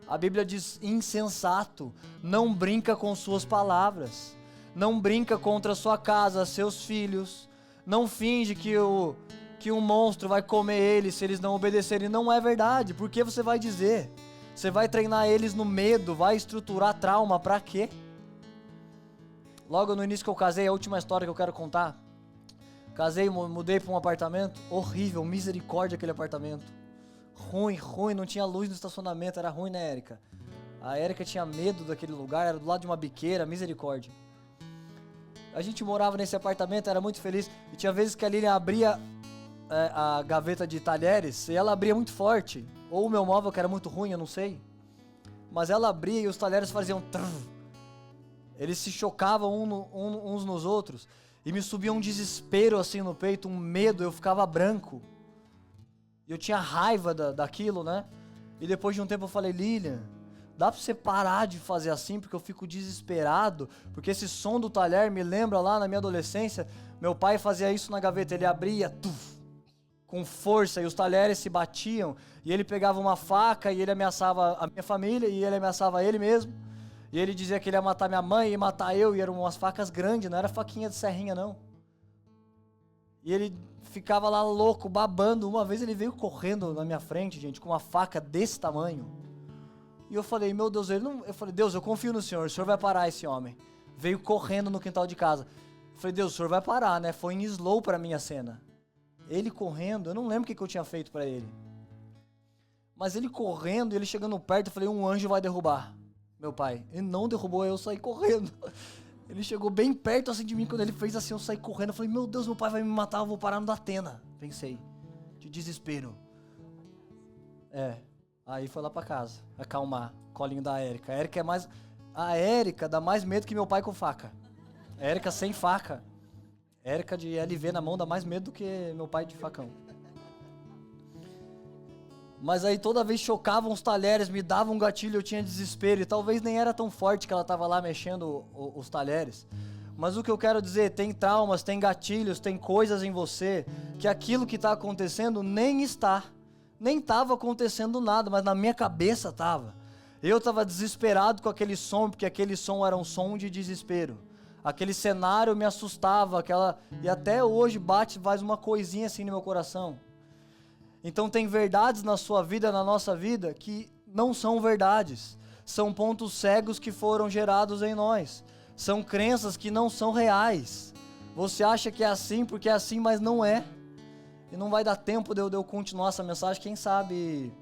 A Bíblia diz: insensato, não brinca com suas palavras, não brinca contra a sua casa, seus filhos, não finge que um monstro vai comer eles se eles não obedecerem. Não é verdade. Por que você vai dizer? Você vai treinar eles no medo, vai estruturar trauma, pra quê? Logo no início que eu casei, a última história que eu quero contar. Casei, mudei para um apartamento horrível, misericórdia aquele apartamento. Ruim, não tinha luz no estacionamento, era ruim, né, Érica? A Érica tinha medo daquele lugar, era do lado de uma biqueira, misericórdia. A gente morava nesse apartamento, era muito feliz, e tinha vezes que a Lilian abria a gaveta de talheres, e ela abria muito forte, ou o meu móvel que era muito ruim, eu não sei, mas ela abria e os talheres faziam trrr. Eles se chocavam uns nos outros, e me subia um desespero assim no peito, um medo, eu ficava branco. E eu tinha raiva daquilo, né? E depois de um tempo eu falei: Lilian, dá pra você parar de fazer assim, porque eu fico desesperado, porque esse som do talher me lembra lá na minha adolescência, meu pai fazia isso na gaveta, ele abria, com força, e os talheres se batiam, e ele pegava uma faca e ele ameaçava a minha família, e ele ameaçava ele mesmo. E ele dizia que ele ia matar minha mãe e matar eu, e eram umas facas grandes, não era faquinha de serrinha não. E ele ficava lá louco, babando. Uma vez ele veio correndo na minha frente, gente, com uma faca desse tamanho. E eu falei: meu Deus, eu falei: Deus, eu confio no Senhor vai parar esse homem. Veio correndo no quintal de casa. Eu falei: Deus, o Senhor vai parar, né? Foi em slow pra mim a cena. Ele correndo, eu não lembro o que eu tinha feito pra ele. Mas ele correndo, ele chegando perto, eu falei: um anjo vai derrubar meu pai. Ele não derrubou, eu saí correndo. Ele chegou bem perto assim de mim, quando ele fez assim, eu saí correndo. Eu falei: meu Deus, meu pai vai me matar, eu vou parar no Datena. Pensei, de desespero. Aí foi lá pra casa, acalmar, colinho da Érica. A Érica dá mais medo que meu pai com faca. A Érica sem faca. A Érica de LV na mão dá mais medo do que meu pai de facão. Mas aí toda vez chocavam os talheres, me dava um gatilho, eu tinha desespero. E talvez nem era tão forte que ela estava lá mexendo os talheres. Mas o que eu quero dizer, tem traumas, tem gatilhos, tem coisas em você, que aquilo que está acontecendo nem estava acontecendo nada, mas na minha cabeça estava. Eu estava desesperado com aquele som, porque aquele som era um som de desespero. Aquele cenário me assustava, e até hoje faz uma coisinha assim no meu coração. Então tem verdades na sua vida, na nossa vida, que não são verdades. São pontos cegos que foram gerados em nós. São crenças que não são reais. Você acha que é assim porque é assim, mas não é. E não vai dar tempo de eu continuar essa mensagem. Quem sabe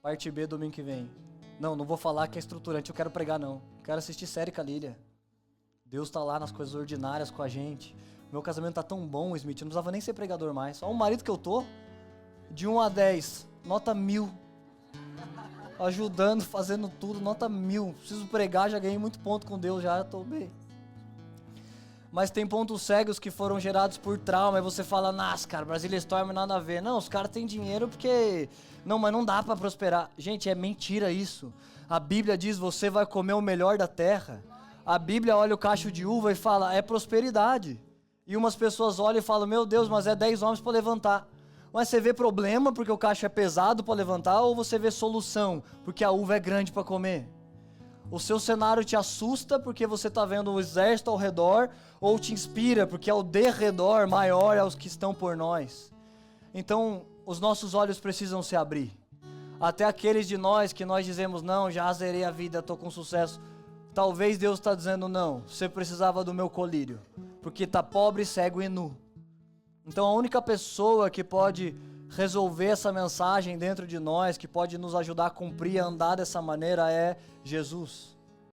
parte B domingo que vem. Não vou falar que é estruturante, eu quero pregar não. Quero assistir série com a Lília. Deus está lá nas coisas ordinárias com a gente. Meu casamento tá tão bom, Smith, eu não precisava nem ser pregador mais. Só o marido que eu tô, de 1 a 10, nota 1000. Ajudando, fazendo tudo, nota 1000. Preciso pregar, já ganhei muito ponto com Deus, já tô bem. Mas tem pontos cegos que foram gerados por trauma, e você fala, nossa, cara, Brasília Storm nada a ver. Não, os caras têm dinheiro porque... Não, mas não dá pra prosperar. Gente, é mentira isso. A Bíblia diz, você vai comer o melhor da terra. A Bíblia olha o cacho de uva e fala, é prosperidade. E umas pessoas olham e falam, meu Deus, mas é 10 homens para levantar. Mas você vê problema porque o cacho é pesado para levantar, ou você vê solução porque a uva é grande para comer? O seu cenário te assusta porque você está vendo o exército ao redor, ou te inspira porque ao derredor maior é os que estão por nós. Então, os nossos olhos precisam se abrir. Até aqueles de nós que nós dizemos, não, já zerei a vida, estou com sucesso. Talvez Deus está dizendo, não, você precisava do meu colírio, porque está pobre, cego e nu. Então a única pessoa que pode resolver essa mensagem dentro de nós, que pode nos ajudar a cumprir, a andar dessa maneira, é Jesus.